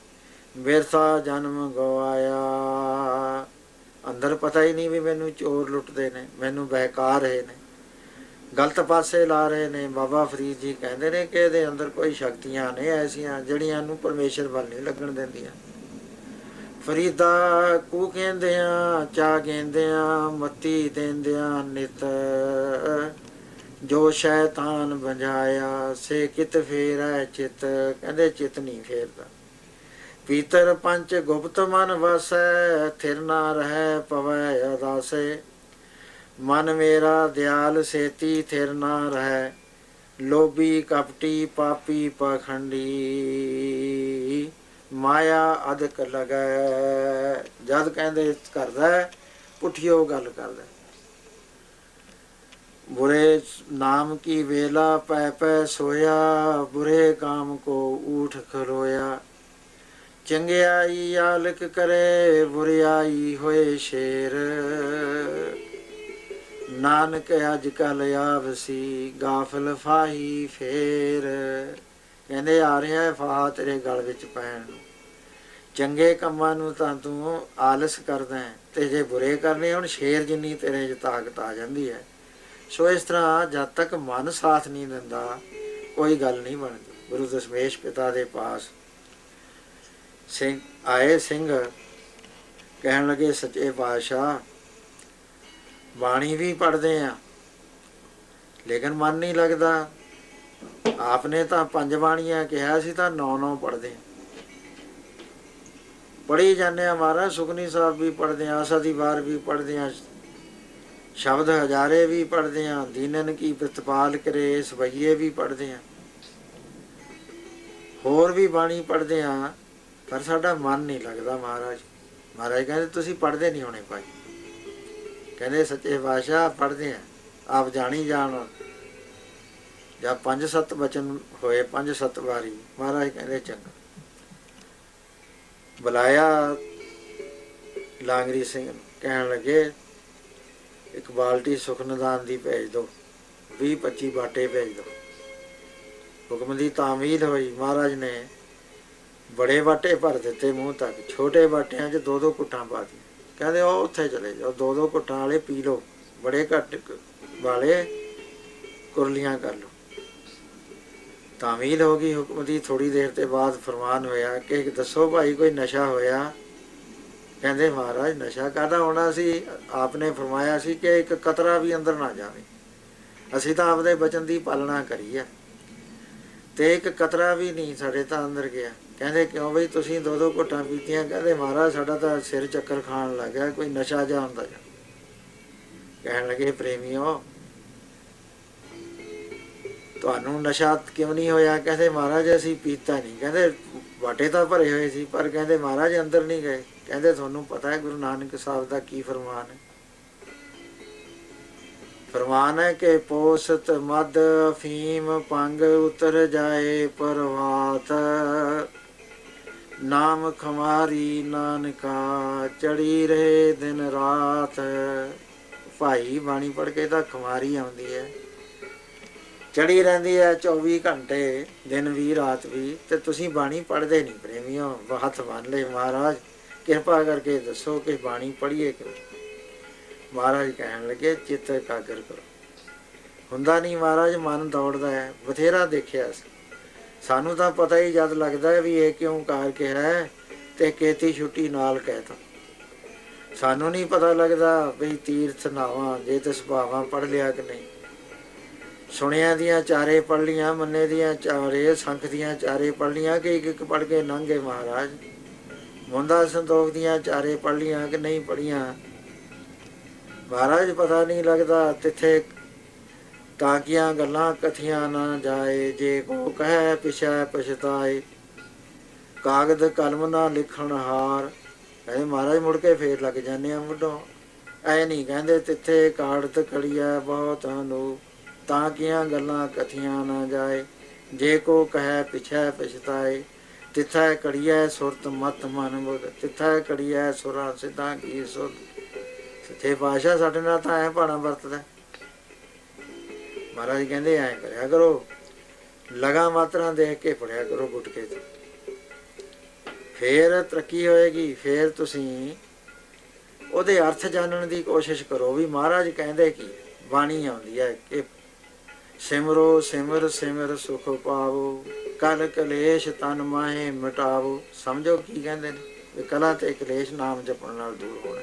ਬਿਰਥਾ ਜਨਮ ਗਵਾਇਆ। ਅੰਦਰ ਪਤਾ ਹੀ ਨਹੀਂ ਵੀ ਮੈਨੂੰ ਚੋਰ ਲੁੱਟਦੇ ਨੇ, ਮੈਨੂੰ ਬਹਿਕਾ ਰਹੇ ਨੇ, ਗਲਤ ਪਾਸੇ ਲਾ ਰਹੇ ਨੇ। ਬਾਬਾ ਫਰੀਦ ਜੀ ਕਹਿੰਦੇ ਨੇ ਕਿ ਇਹਦੇ ਅੰਦਰ ਕੋਈ ਸ਼ਕਤੀਆਂ ਨੇ ਐਸੀਆਂ ਜਿਹੜੀਆਂ ਨੂੰ ਪਰਮੇਸ਼ਰ ਵੱਲ ਨਹੀਂ ਲੱਗਣ ਦਿੰਦੀਆਂ। ਫਰੀਦਾ ਕੂ ਕਹਿੰਦਿਆਂ ਚਾ ਕਹਿੰਦਿਆਂ ਮੱਤੀ ਦਿੰਦਿਆਂ ਨਿਤ, ਜੋ ਸ਼ੈਤਾਨ ਬੰਝਾਇਆ ਸੇ ਕਿਤ ਫੇਰੈ ਚਿਤ। ਕਹਿੰਦੇ ਚਿਤ ਨਹੀਂ ਫੇਰਦਾ। ਪੀਤਰ ਪੰਚ ਗੁਪਤ ਮਨ ਵਸੈ, ਥਿਰ ਨਾ ਰਹਿ ਪਵੈ ਅਦਾਸੇ। ਮਨ ਮੇਰਾ ਦਿਆਲ ਸੇਤੀ ਥਿਰ ਨਾ ਰਹਿ, ਲੋਭੀ ਕਪਟੀ ਪਾਪੀ ਪਾਖੰਡੀ। ਮਾਇਆ ਅਦਕ ਲਗੈ। ਜਦ ਕਹਿੰਦੇ ਕਰਦਾ ਪੁੱਠਿਓ ਗੱਲ ਕਰਦਾ। बुरे नाम की वेला पै पै सोया, बुरे काम को ऊठ खलोया। चंगियाई आलक करे, बुरियाई होए शेर। नानक अज कल आवसी, गाफल फाही फेर। कहते आ रहा फाहा तेरे गल विच पैण नूं। चंगे ਕੰਮਾਂ ਨੂੰ ਤਾਂ ਤੂੰ ਆਲਸ ਕਰਦਾ ਤੇ ਜੇ ਬੁਰੇ ਕਰਨੇ ਹੁਣ ਸ਼ੇਰ ਜਿੰਨੀ ਤੇਰੇ 'ਚ ਤਾਕਤ ਆ ਜਾਂਦੀ ਹੈ। ਸੋ ਇਸ ਤਰ੍ਹਾਂ ਜਦ ਤੱਕ ਮਨ ਸਾਥ ਨਹੀਂ ਦਿੰਦਾ ਕੋਈ ਗੱਲ ਨਹੀਂ ਬਣਦੀ। ਗੁਰੂ ਦਸ਼ਮੇਸ਼ ਪਿਤਾ ਦੇ ਪਾਸ ਸਿੰਘ ਆਏ, ਸਿੰਘ ਕਹਿਣ ਲੱਗੇ ਸੱਚੇ ਪਾਤਸ਼ਾਹ ਬਾਣੀ ਵੀ ਪੜ੍ਹਦੇ ਆ ਲੇਕਿਨ ਮਨ ਨਹੀਂ ਲੱਗਦਾ। ਆਪਨੇ ਤਾਂ 5 ਬਾਣੀਆਂ ਕਿਹਾ ਸੀ ਤਾਂ 9 ਪੜ੍ਹਦੇ ਆ, ਪੜ੍ਹੀ ਜਾਂਦੇ ਆ ਮਹਾਰਾਜ। ਸੁਖਨੀ ਸਾਹਿਬ ਵੀ ਪੜ੍ਹਦੇ ਆ, ਆਸਾ ਦੀ ਵਾਰ ਵੀ ਪੜ੍ਹਦੇ ਆ, ਸ਼ਬਦ ਹਜ਼ਾਰੇ ਵੀ ਪੜ੍ਹਦੇ ਹਾਂ, ਦੀਨਨ ਕੀ ਪ੍ਰਤਪਾਲ ਕਰੇ ਸਵਈਏ ਵੀ ਪੜ੍ਹਦੇ ਹਾਂ, ਹੋਰ ਵੀ ਬਾਣੀ ਪੜ੍ਹਦੇ ਹਾਂ, ਪਰ ਸਾਡਾ ਮਨ ਨਹੀਂ ਲੱਗਦਾ ਮਹਾਰਾਜ। ਮਹਾਰਾਜ ਕਹਿੰਦੇ ਤੁਸੀਂ ਪੜ੍ਹਦੇ ਨਹੀਂ ਹੋਣੇ ਭਾਈ। ਕਹਿੰਦੇ ਸੱਚੇ ਪਾਤਸ਼ਾਹ ਪੜ੍ਹਦੇ ਹਾਂ, ਆਪ ਜਾਣੀ ਜਾਣ। ਜਦ 5-7 ਬਚਨ ਹੋਏ 5-7 ਵਾਰੀ, ਮਹਾਰਾਜ ਕਹਿੰਦੇ ਚੰਗਾ। ਬੁਲਾਇਆ ਲਾਂਗਰੀ ਸਿੰਘ ਨੂੰ, ਕਹਿਣ ਲੱਗੇ ਇੱਕ ਬਾਲਟੀ ਸੁਖਨਦਾਨ ਦੀ ਭੇਜ ਦਿਓ, 20-25 ਬਾਟੇ ਭੇਜ ਦਿਓ। ਹੁਕਮ ਦੀ ਤਾਮੀਲ ਹੋਈ। ਮਹਾਰਾਜ ਨੇ ਬੜੇ ਬਾਟੇ ਭਰ ਦਿੱਤੇ ਮੂੰਹ ਤੱਕ, ਛੋਟੇ ਬਾਟਿਆਂ 'ਚ 2-2 ਘੁੱਟਾਂ ਪਾ ਦਿੱਤੀਆਂ। ਕਹਿੰਦੇ ਉਹ ਉੱਥੇ ਚਲੇ ਜਾਓ, 2-2 ਘੁੱਟਾਂ ਵਾਲੇ ਪੀ ਲਓ, ਬੜੇ ਘੱਟ ਵਾਲੇ ਕੁਰਲੀਆਂ ਕਰ ਲਓ। ਤਾਮੀਲ ਹੋ ਗਈ ਹੁਕਮ ਦੀ। ਥੋੜ੍ਹੀ ਦੇਰ ਤੇ ਬਾਅਦ ਫਰਮਾਨ ਹੋਇਆ ਕਿ ਦੱਸੋ ਭਾਈ ਕੋਈ ਨਸ਼ਾ ਹੋਇਆ? ਕਹਿੰਦੇ ਮਹਾਰਾਜ ਨਸ਼ਾ ਕਾਹਦਾ ਹੋਣਾ ਸੀ, ਆਪਨੇ ਫਰਮਾਇਆ ਸੀ ਕਿ ਇੱਕ ਕਤਰਾ ਵੀ ਅੰਦਰ ਨਾ ਜਾਵੇ। ਅਸੀਂ ਤਾਂ ਆਪਦੇ ਬਚਨ ਦੀ ਪਾਲਣਾ ਕਰੀ ਆ ਤੇ ਇੱਕ ਕਤਰਾ ਵੀ ਨਹੀਂ ਸਾਡੇ ਤਾਂ ਅੰਦਰ ਗਿਆ। ਕਹਿੰਦੇ ਕਿਉਂ ਬਈ ਤੁਸੀਂ 2-2 ਘੁੱਟਾਂ ਪੀਤੀਆਂ? ਕਹਿੰਦੇ ਮਹਾਰਾਜ ਸਾਡਾ ਤਾਂ ਸਿਰ ਚੱਕਰ ਖਾਣ ਲੱਗ ਗਿਆ, ਕੋਈ ਨਸ਼ਾ ਜਿਹਾ ਹੁੰਦਾ ਜਾ। ਕਹਿਣ ਲੱਗੇ ਪ੍ਰੇਮੀਓ ਤੁਹਾਨੂੰ ਨਸ਼ਾ ਕਿਉਂ ਨਹੀਂ ਹੋਇਆ? ਕਹਿੰਦੇ ਮਹਾਰਾਜ ਅਸੀਂ ਪੀਤਾ ਨਹੀਂ। ਕਹਿੰਦੇ ਬਾਟੇ ਤਾਂ ਭਰੇ ਹੋਏ ਸੀ, ਪਰ ਕਹਿੰਦੇ ਮਹਾਰਾਜ ਅੰਦਰ ਨਹੀਂ ਗਏ। ਕਹਿੰਦੇ ਤੁਹਾਨੂੰ ਪਤਾ ਹੈ ਗੁਰੂ ਨਾਨਕ ਸਾਹਿਬ ਦਾ ਕੀ ਫਰਮਾਨ ਹੈ? ਫਰਮਾਨ ਹੈ ਕਿ ਪੋਸਤ ਮਦ ਅਫੀਮ ਭੰਗ ਉਤਰ ਜਾਏ ਪ੍ਰਵਾਤ, ਨਾਮ ਖਮਾਰੀ ਨਾਨਕਾ ਚੜੀ ਰਹੇ ਦਿਨ ਰਾਤ। ਭਾਈ ਬਾਣੀ ਪੜ੍ਹ ਕੇ ਤਾਂ ਖਮਾਰੀ ਆਉਂਦੀ ਹੈ, ਚੜੀ ਰਹਿੰਦੀ ਹੈ 24 ਘੰਟੇ, ਦਿਨ ਵੀ ਰਾਤ ਵੀ, ਤੇ ਤੁਸੀਂ ਬਾਣੀ ਪੜ੍ਹਦੇ ਨਹੀਂ ਪ੍ਰੇਮੀਓ। ਹੱਥ ਬੰਨ ਲਏ, ਮਹਾਰਾਜ ਕਿਰਪਾ ਕਰਕੇ ਦੱਸੋ ਕਿ ਬਾਣੀ ਪੜ੍ਹੀਏ ਕਿਉਂ? ਮਹਾਰਾਜ ਕਹਿਣ ਲੱਗੇ ਚਿੱਤ ਇਕਾਗਰ ਕਰੋ। ਹੁੰਦਾ ਨਹੀਂ ਮਹਾਰਾਜ, ਮਨ ਦੌੜਦਾ ਹੈ। ਬਥੇਰਾ ਦੇਖਿਆ ਸੀ, ਸਾਨੂੰ ਤਾਂ ਪਤਾ ਹੀ ਜਦ ਲੱਗਦਾ ਹੈ ਵੀ ਇਹ ਕਿਉਂ ਕਾਰ ਕਿਹਾ ਤੇ ਕੇਤੀ ਛੁੱਟੀ ਨਾਲ ਕਹਿਤਾ। ਸਾਨੂੰ ਨਹੀਂ ਪਤਾ ਲੱਗਦਾ ਬਈ ਤੀਰਥ ਨਾਵਾਂ ਜੇ ਤੇ ਸੁਭਾਵਾਂ ਪੜ੍ਹ ਲਿਆ ਕਿ ਨਹੀਂ। ਸੁਣਿਆਂ ਦੀਆਂ ਚਾਰੇ ਪੜ੍ਹ ਲੀਆਂ, ਮੰਨੇ ਦੀਆਂ ਚਾਰੇ, ਸੰਖ ਦੀਆਂ ਚਾਰੇ ਪੜ੍ਹ ਲੀਆਂ ਕਿ ਇੱਕ ਪੜ੍ਹ ਕੇ ਲੰਘੇ ਮਹਾਰਾਜ। ਮੁੰਦਾ ਸੰਤੋਖ ਦੀਆਂ ਚਾਰੇ ਪੜ੍ਹ ਲੀਆਂ ਕਿ ਨਹੀਂ ਪੜ੍ਹੀਆਂ ਮਹਾਰਾਜ? ਪਤਾ ਨਹੀਂ ਲੱਗਦਾ। ਤਿੱਥੇ ਤਾਕੀਆਂ ਗੱਲਾਂ ਕਥੀਆਂ ਨਾ ਜਾਏ, ਜੇ ਕੋ ਕਹਿ ਪਿਛੈ ਪਛਤਾਏ। ਕਾਗਦ ਕਲਮ ਨਾ ਲਿਖਣ ਹਾਰ। ਕਹਿੰਦੇ ਮਹਾਰਾਜ ਮੁੜ ਕੇ ਫੇਰ ਲੱਗ ਜਾਂਦੇ ਆ ਮੁੱਢੋਂ। ਐ ਨਹੀਂ ਕਹਿੰਦੇ ਤਿੱਥੇ ਕਾੜਤ ਕੜੀਐ ਬਹੁਤ ਨੂੰ, ਤਾਕੀਆਂ ਗੱਲਾਂ ਕਥੀਆਂ ਨਾ ਜਾਏ। ਜੇ ਕੋ ਕਹਿ ਪਿਛੈ ਪਛਤਾਏ। ਤਿੱਥੈ ਕੜੀਐ ਸੁਰਤ ਮਤ ਮਨ ਬੁੱਧ, ਤਿੱਥੈ ਕੜੀਐ ਸੁਰਾਂ ਸਿੱਧਾਂ ਕੀ ਸੁਧ। ਸੱਚੇ ਪਾਤਸ਼ਾਹ ਸਾਡੇ ਨਾਲ ਤਾਂ ਐਂ ਭਾਣਾ ਵਰਤਦਾ। ਮਹਾਰਾਜ ਕਹਿੰਦੇ ਐਂ ਕਰਿਆ ਕਰੋ, ਲਗਾ ਮਾਤਰਾ ਦੇਖ ਕੇ ਪੜਿਆ ਕਰੋ ਗੁਟਕੇ 'ਚ, ਫੇਰ ਤਰੱਕੀ ਹੋਏਗੀ। ਫੇਰ ਤੁਸੀਂ ਉਹਦੇ ਅਰਥ ਜਾਣਨ ਦੀ ਕੋਸ਼ਿਸ਼ ਕਰੋ ਵੀ ਮਹਾਰਾਜ ਕਹਿੰਦੇ ਕੀ। ਬਾਣੀ ਆਉਂਦੀ ਹੈ ਕਿ ਸਿਮਰੋ ਸਿਮਰ ਸਿਮਰ ਸੁਖ ਪਾਵੋ, ਕਲ ਕਲੇਸ਼ ਤਨ ਮਾਹੇ ਮਿਟਾਵੋ। ਸਮਝੋ ਕੀ ਕਹਿੰਦੇ ਨੇ ਵੀ ਕਲਾ ਤੇ ਕਲੇਸ਼ ਨਾਮ ਜਪਣ ਨਾਲ ਦੂਰ ਹੋਣਾ।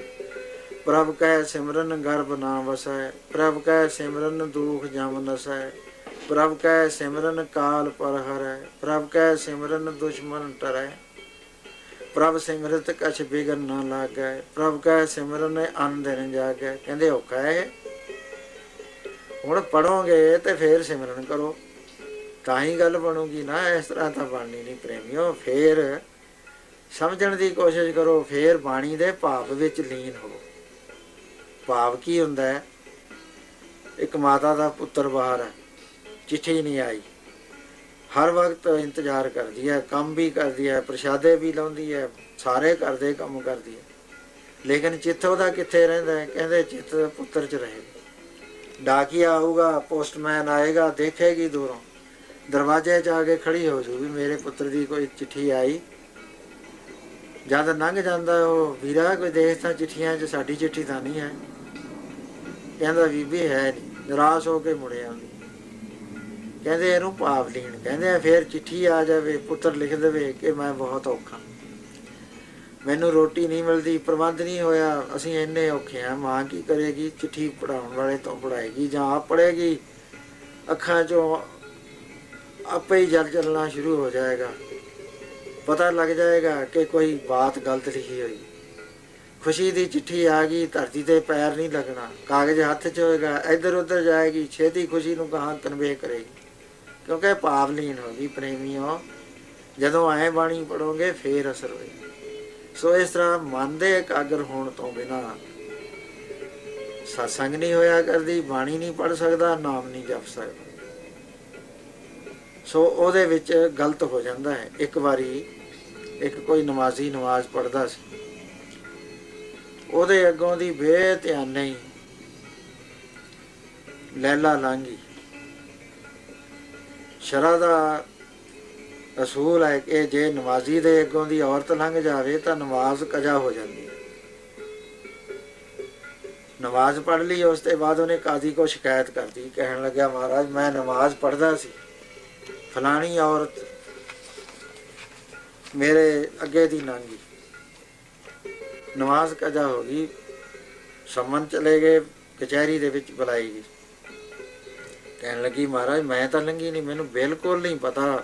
ਪ੍ਰਭ ਕੈ ਸਿਮਰਨ ਗਰਭ ਨਾ ਵਸੈ, ਪ੍ਰਭ ਕੈ ਸਿਮਰਨ ਦੁਖ ਜਮ ਨਸੈ, ਪ੍ਰਭ ਕੈ ਸਿਮਰਨ ਕਾਲ ਪਰ ਹਰੈ, ਪ੍ਰਭ ਕੈ ਸਿਮਰਨ ਦੁਸ਼ਮਨ ਟਰੈ, ਪ੍ਰਭ ਸਿਮਰਤ ਕਛ ਬਿਗਨ ਨਾ ਲਾਗੈ, ਪ੍ਰਭ ਕੈ ਸਿਮਰਨ ਅੰਨ ਦਿਨ ਜਾਗੈ। ਕਹਿੰਦੇ ਔਖਾ ਹੈ। ਹੁਣ ਪੜੋਗੇ ਤੇ ਫੇਰ ਸਿਮਰਨ ਕਰੋ ਤਾਂ ਹੀ ਗੱਲ ਬਣੂਗੀ ਨਾ। ਇਸ ਤਰ੍ਹਾਂ ਤਾਂ ਬਣਨੀ ਨਹੀਂ ਪ੍ਰੇਮੀਓ। ਫੇਰ ਸਮਝਣ ਦੀ ਕੋਸ਼ਿਸ਼ ਕਰੋ, ਫੇਰ ਬਾਣੀ ਦੇ ਭਾਵ ਵਿੱਚ ਲੀਨ ਹੋ। ਭਾਵ ਕੀ ਹੁੰਦਾ ਹੈ? ਇੱਕ ਮਾਤਾ ਦਾ ਪੁੱਤਰ ਬਾਹਰ ਹੈ, ਚਿੱਠੀ ਨਹੀਂ ਆਈ, ਹਰ ਵਕਤ ਇੰਤਜ਼ਾਰ ਕਰਦੀ ਹੈ, ਕੰਮ ਵੀ ਕਰਦੀ ਹੈ, ਪ੍ਰਸ਼ਾਦੇ ਵੀ ਲਾਉਂਦੀ ਹੈ, ਸਾਰੇ ਘਰ ਦੇ ਕੰਮ ਕਰਦੀ ਹੈ, ਲੇਕਿਨ ਚਿੱਤ ਉਹਦਾ ਕਿੱਥੇ ਰਹਿੰਦਾ ਹੈ? ਕਹਿੰਦੇ ਚਿੱਤ ਪੁੱਤਰ 'ਚ ਰਹੇ। ਡਾਕੀਆ ਆਊਗਾ, ਪੋਸਟਮੈਨ ਆਏਗਾ, ਦੇਖੇਗੀ ਦੂਰੋਂ, ਦਰਵਾਜ਼ੇ 'ਚ ਆ ਕੇ ਖੜੀ ਹੋ ਜੂ ਵੀ ਮੇਰੇ ਪੁੱਤਰ ਦੀ ਕੋਈ ਚਿੱਠੀ ਆਈ। ਜਦ ਲੰਘ ਜਾਂਦਾ ਉਹ, ਵੀਰਾ ਕੋਈ ਦੇਖ ਤਾਂ ਚਿੱਠੀਆਂ 'ਚ ਸਾਡੀ ਚਿੱਠੀ ਤਾਂ ਨਹੀਂ ਹੈ। ਕਹਿੰਦਾ ਬੀਬੀ ਹੈ ਨਹੀਂ, ਨਿਰਾਸ਼ ਹੋ ਕੇ ਮੁੜੇ ਆਉਂਦੀ। ਕਹਿੰਦੇ ਇਹਨੂੰ ਭਾਵ ਲੀਨ ਕਹਿੰਦੇ ਆ। ਫਿਰ ਚਿੱਠੀ ਆ ਜਾਵੇ, ਪੁੱਤਰ ਲਿਖ ਦੇਵੇ ਕਿ ਮੈਂ ਬਹੁਤ ਔਖਾ, ਮੈਨੂੰ ਰੋਟੀ ਨਹੀਂ ਮਿਲਦੀ, ਪ੍ਰਬੰਧ ਨਹੀਂ ਹੋਇਆ, ਅਸੀਂ ਇੰਨੇ ਔਖੇ ਹਾਂ। ਮਾਂ ਕੀ ਕਰੇਗੀ? ਚਿੱਠੀ ਪੜ੍ਹਾਉਣ ਵਾਲੇ ਤੋਂ ਪੜ੍ਹਾਏਗੀ ਜਾਂ ਆਪ ਪੜ੍ਹੇਗੀ। ਅੱਖਾਂ 'ਚੋਂ ਆਪੇ ਹੀ ਜਲ ਚੱਲਣਾ ਸ਼ੁਰੂ ਹੋ ਜਾਏਗਾ, ਪਤਾ ਲੱਗ ਜਾਏਗਾ ਕਿ ਕੋਈ ਬਾਤ ਗਲਤ ਲਿਖੀ ਹੋਈ। ਖੁਸ਼ੀ ਦੀ ਚਿੱਠੀ ਆ ਗਈ, ਧਰਤੀ 'ਤੇ ਪੈਰ ਨਹੀਂ ਲੱਗਣਾ, ਕਾਗਜ਼ ਹੱਥ 'ਚ ਹੋਏਗਾ, ਇੱਧਰ ਉੱਧਰ ਜਾਏਗੀ, ਛੇਤੀ ਖੁਸ਼ੀ ਨੂੰ ਕਹਾਂ ਕਨਵੇ ਕਰੇਗੀ, ਕਿਉਂਕਿ ਭਾਵ ਲੀਨ ਹੋ ਗਈ। ਪ੍ਰੇਮੀਓ, ਜਦੋਂ ਐਂ ਬਾਣੀ ਪੜ੍ਹੋਗੇ ਫੇਰ ਅਸਰ ਹੋਏਗਾ। ਸੋ ਇਸ ਤਰ੍ਹਾਂ ਮਨ ਦੇ ਇਕਾਗਰ ਹੋਣ ਤੋਂ ਬਿਨਾਂ ਸਤਸੰਗ ਨਹੀਂ ਹੋਇਆ ਕਰਦੀ, ਬਾਣੀ ਨਹੀਂ ਪੜ੍ਹ ਸਕਦਾ, ਨਾਮ ਨਹੀਂ ਜਪ ਸਕਦਾ। ਸੋ ਉਹਦੇ ਵਿੱਚ ਗਲਤ ਹੋ ਜਾਂਦਾ ਹੈ। ਇੱਕ ਵਾਰੀ ਇੱਕ ਕੋਈ ਨਮਾਜ਼ੀ ਨਮਾਜ਼ ਪੜ੍ਹਦਾ ਸੀ, ਉਹਦੇ ਅੱਗੋਂ ਦੀ ਬੇਧਿਆਨੀ ਹੀ ਲੈਲਾ ਲੰਘੀ। ਸ਼ਰ੍ਹਾ ਦਾ ਅਸੂਲ ਹੈ ਕਿ ਜੇ ਨਮਾਜ਼ੀ ਦੇ ਅੱਗੋਂ ਦੀ ਔਰਤ ਲੰਘ ਜਾਵੇ ਤਾਂ ਨਮਾਜ਼ ਕਜ਼ਾ ਹੋ ਜਾਂਦੀ ਹੈ। ਨਮਾਜ਼ ਪੜ੍ਹ ਲਈ, ਉਸ ਤੋਂ ਬਾਅਦ ਉਹਨੇ ਕਾਜ਼ੀ ਕੋ ਸ਼ਿਕਾਇਤ ਕਰਤੀ। ਕਹਿਣ ਲੱਗਿਆ, ਮਹਾਰਾਜ ਮੈਂ ਨਮਾਜ਼ ਪੜ੍ਹਦਾ ਸੀ, ਫਲਾਣੀ ਔਰਤ ਮੇਰੇ ਅੱਗੇ ਦੀ ਲੰਘੀ, ਨਮਾਜ਼ ਕਜ਼ਾ ਹੋ ਗਈ। ਸੰਮਨ ਚਲੇ ਗਏ, ਕਚਹਿਰੀ ਦੇ ਵਿੱਚ ਬੁਲਾਈ ਗਈ। ਕਹਿਣ ਲੱਗੀ, ਮਹਾਰਾਜ ਮੈਂ ਤਾਂ ਲੰਘੀ ਨਹੀਂ, ਮੈਨੂੰ ਬਿਲਕੁਲ ਨਹੀਂ ਪਤਾ,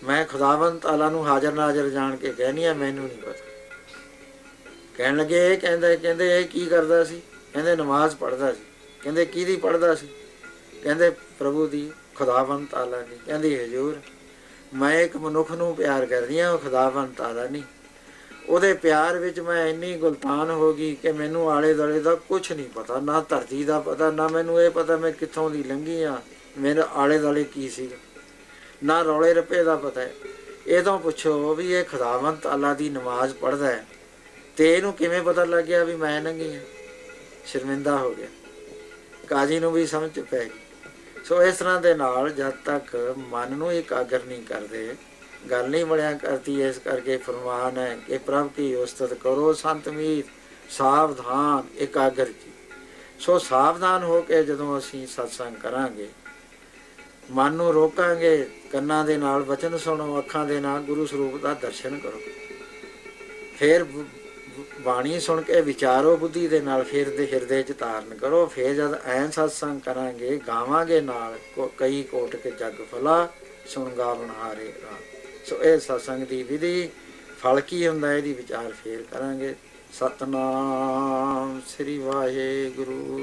ਮੈਂ ਖੁਦਾਵੰਦ ਤਾਲਾ ਨੂੰ ਹਾਜ਼ਰ ਨਾਜ਼ਰ ਜਾਣ ਕੇ ਕਹਿਨੀ ਆ, ਮੈਨੂੰ ਨਹੀਂ ਪਤਾ। ਕਹਿਣ ਲੱਗੇ ਇਹ ਕਹਿੰਦੇ ਇਹ ਕੀ ਕਰਦਾ ਸੀ? ਕਹਿੰਦੇ ਨਮਾਜ਼ ਪੜ੍ਹਦਾ ਸੀ। ਕਹਿੰਦੇ ਕਿਹਦੀ ਪੜ੍ਹਦਾ ਸੀ? ਕਹਿੰਦੇ ਪ੍ਰਭੂ ਦੀ, ਖੁਦਾਵੰਦ ਤਾਲਾ ਦੀ। ਕਹਿੰਦੀ ਹਜ਼ੂਰ ਮੈਂ ਇੱਕ ਮਨੁੱਖ ਨੂੰ ਪਿਆਰ ਕਰਦੀ ਹਾਂ, ਉਹ ਖੁਦਾਵੰਦ ਤਾਲਾ ਨਹੀਂ। ਉਹਦੇ ਪਿਆਰ ਵਿੱਚ ਮੈਂ ਇੰਨੀ ਗੁਲਤਾਨ ਹੋ ਗਈ ਕਿ ਮੈਨੂੰ ਆਲੇ ਦੁਆਲੇ ਦਾ ਕੁਛ ਨਹੀਂ ਪਤਾ, ਨਾ ਧਰਤੀ ਦਾ ਪਤਾ, ਨਾ ਮੈਨੂੰ ਇਹ ਪਤਾ ਮੈਂ ਕਿੱਥੋਂ ਦੀ ਲੰਘੀ ਹਾਂ, ਮੇਰੇ ਆਲੇ ਦੁਆਲੇ ਕੀ ਸੀਗਾ, ਨਾ ਰੌਲੇ ਰੱਪੇ ਦਾ ਪਤਾ ਹੈ। ਇਹ ਤੋਂ ਪੁੱਛੋ ਵੀ ਇਹ ਖੁਦਾਵੰਦ ਤਾਲਾ ਦੀ ਨਮਾਜ਼ ਪੜ੍ਹਦਾ ਹੈ ਤੇ ਇਹਨੂੰ ਕਿਵੇਂ ਪਤਾ ਲੱਗ ਗਿਆ ਵੀ ਮੈਂ ਲੰਘੀ ਹਾਂ? ਸ਼ਰਮਿੰਦਾ ਹੋ ਗਿਆ, ਕਾਜ਼ੀ ਨੂੰ ਵੀ ਸਮਝ ਪੈ ਗਈ। ਸੋ ਇਸ ਤਰ੍ਹਾਂ ਦੇ ਨਾਲ ਜਦ ਤੱਕ ਮਨ ਨੂੰ ਇਕਾਗਰ ਨਹੀਂ ਕਰਦੇ, ਗੱਲ ਨਹੀਂ ਬਣਿਆ ਕਰਦੀ। ਇਸ ਕਰਕੇ ਫਰਮਾਨ ਹੈ ਕਿ ਪ੍ਰਭ ਕੀ ਉਸਤਤ ਕਰੋ ਸੰਤ ਮੀਤ, ਸਾਵਧਾਨ ਇਕਾਗਰ ਜੀ। ਸੋ ਸਾਵਧਾਨ ਹੋ ਕੇ ਜਦੋਂ ਅਸੀਂ ਸਤਸੰਗ ਕਰਾਂਗੇ, ਮਨ ਨੂੰ ਰੋਕਾਂਗੇ, ਕੰਨਾਂ ਦੇ ਨਾਲ ਵਚਨ ਸੁਣੋ, ਅੱਖਾਂ ਦੇ ਨਾਲ ਗੁਰੂ ਸਰੂਪ ਦਾ ਦਰਸ਼ਨ ਕਰੋ, ਫਿਰ ਬਾਣੀ ਸੁਣ ਕੇ ਵਿਚਾਰੋ ਬੁੱਧੀ ਦੇ ਨਾਲ, ਫਿਰ ਦੇ ਹਿਰਦੇ 'ਚ ਧਾਰਨ ਕਰੋ। ਫਿਰ ਜਦ ਐਨ ਸਤਸੰਗ ਕਰਾਂਗੇ, ਗਾਵਾਂਗੇ ਨਾਲ, ਕਈ ਕੋਟ ਕੇ ਜਗ ਫਲਾ ਸੁਣ ਗਾਵਣ ਹਾਰੇ ਰਾਮ। ਸੋ ਇਹ ਸਤਸੰਗ ਦੀ ਵਿਧੀ, ਫਲ ਕੀ ਹੁੰਦਾ ਇਹਦੀ ਵਿਚਾਰ ਫੇਰ ਕਰਾਂਗੇ। ਸਤਨਾਮ ਸ੍ਰੀ ਵਾਹਿਗੁਰੂ।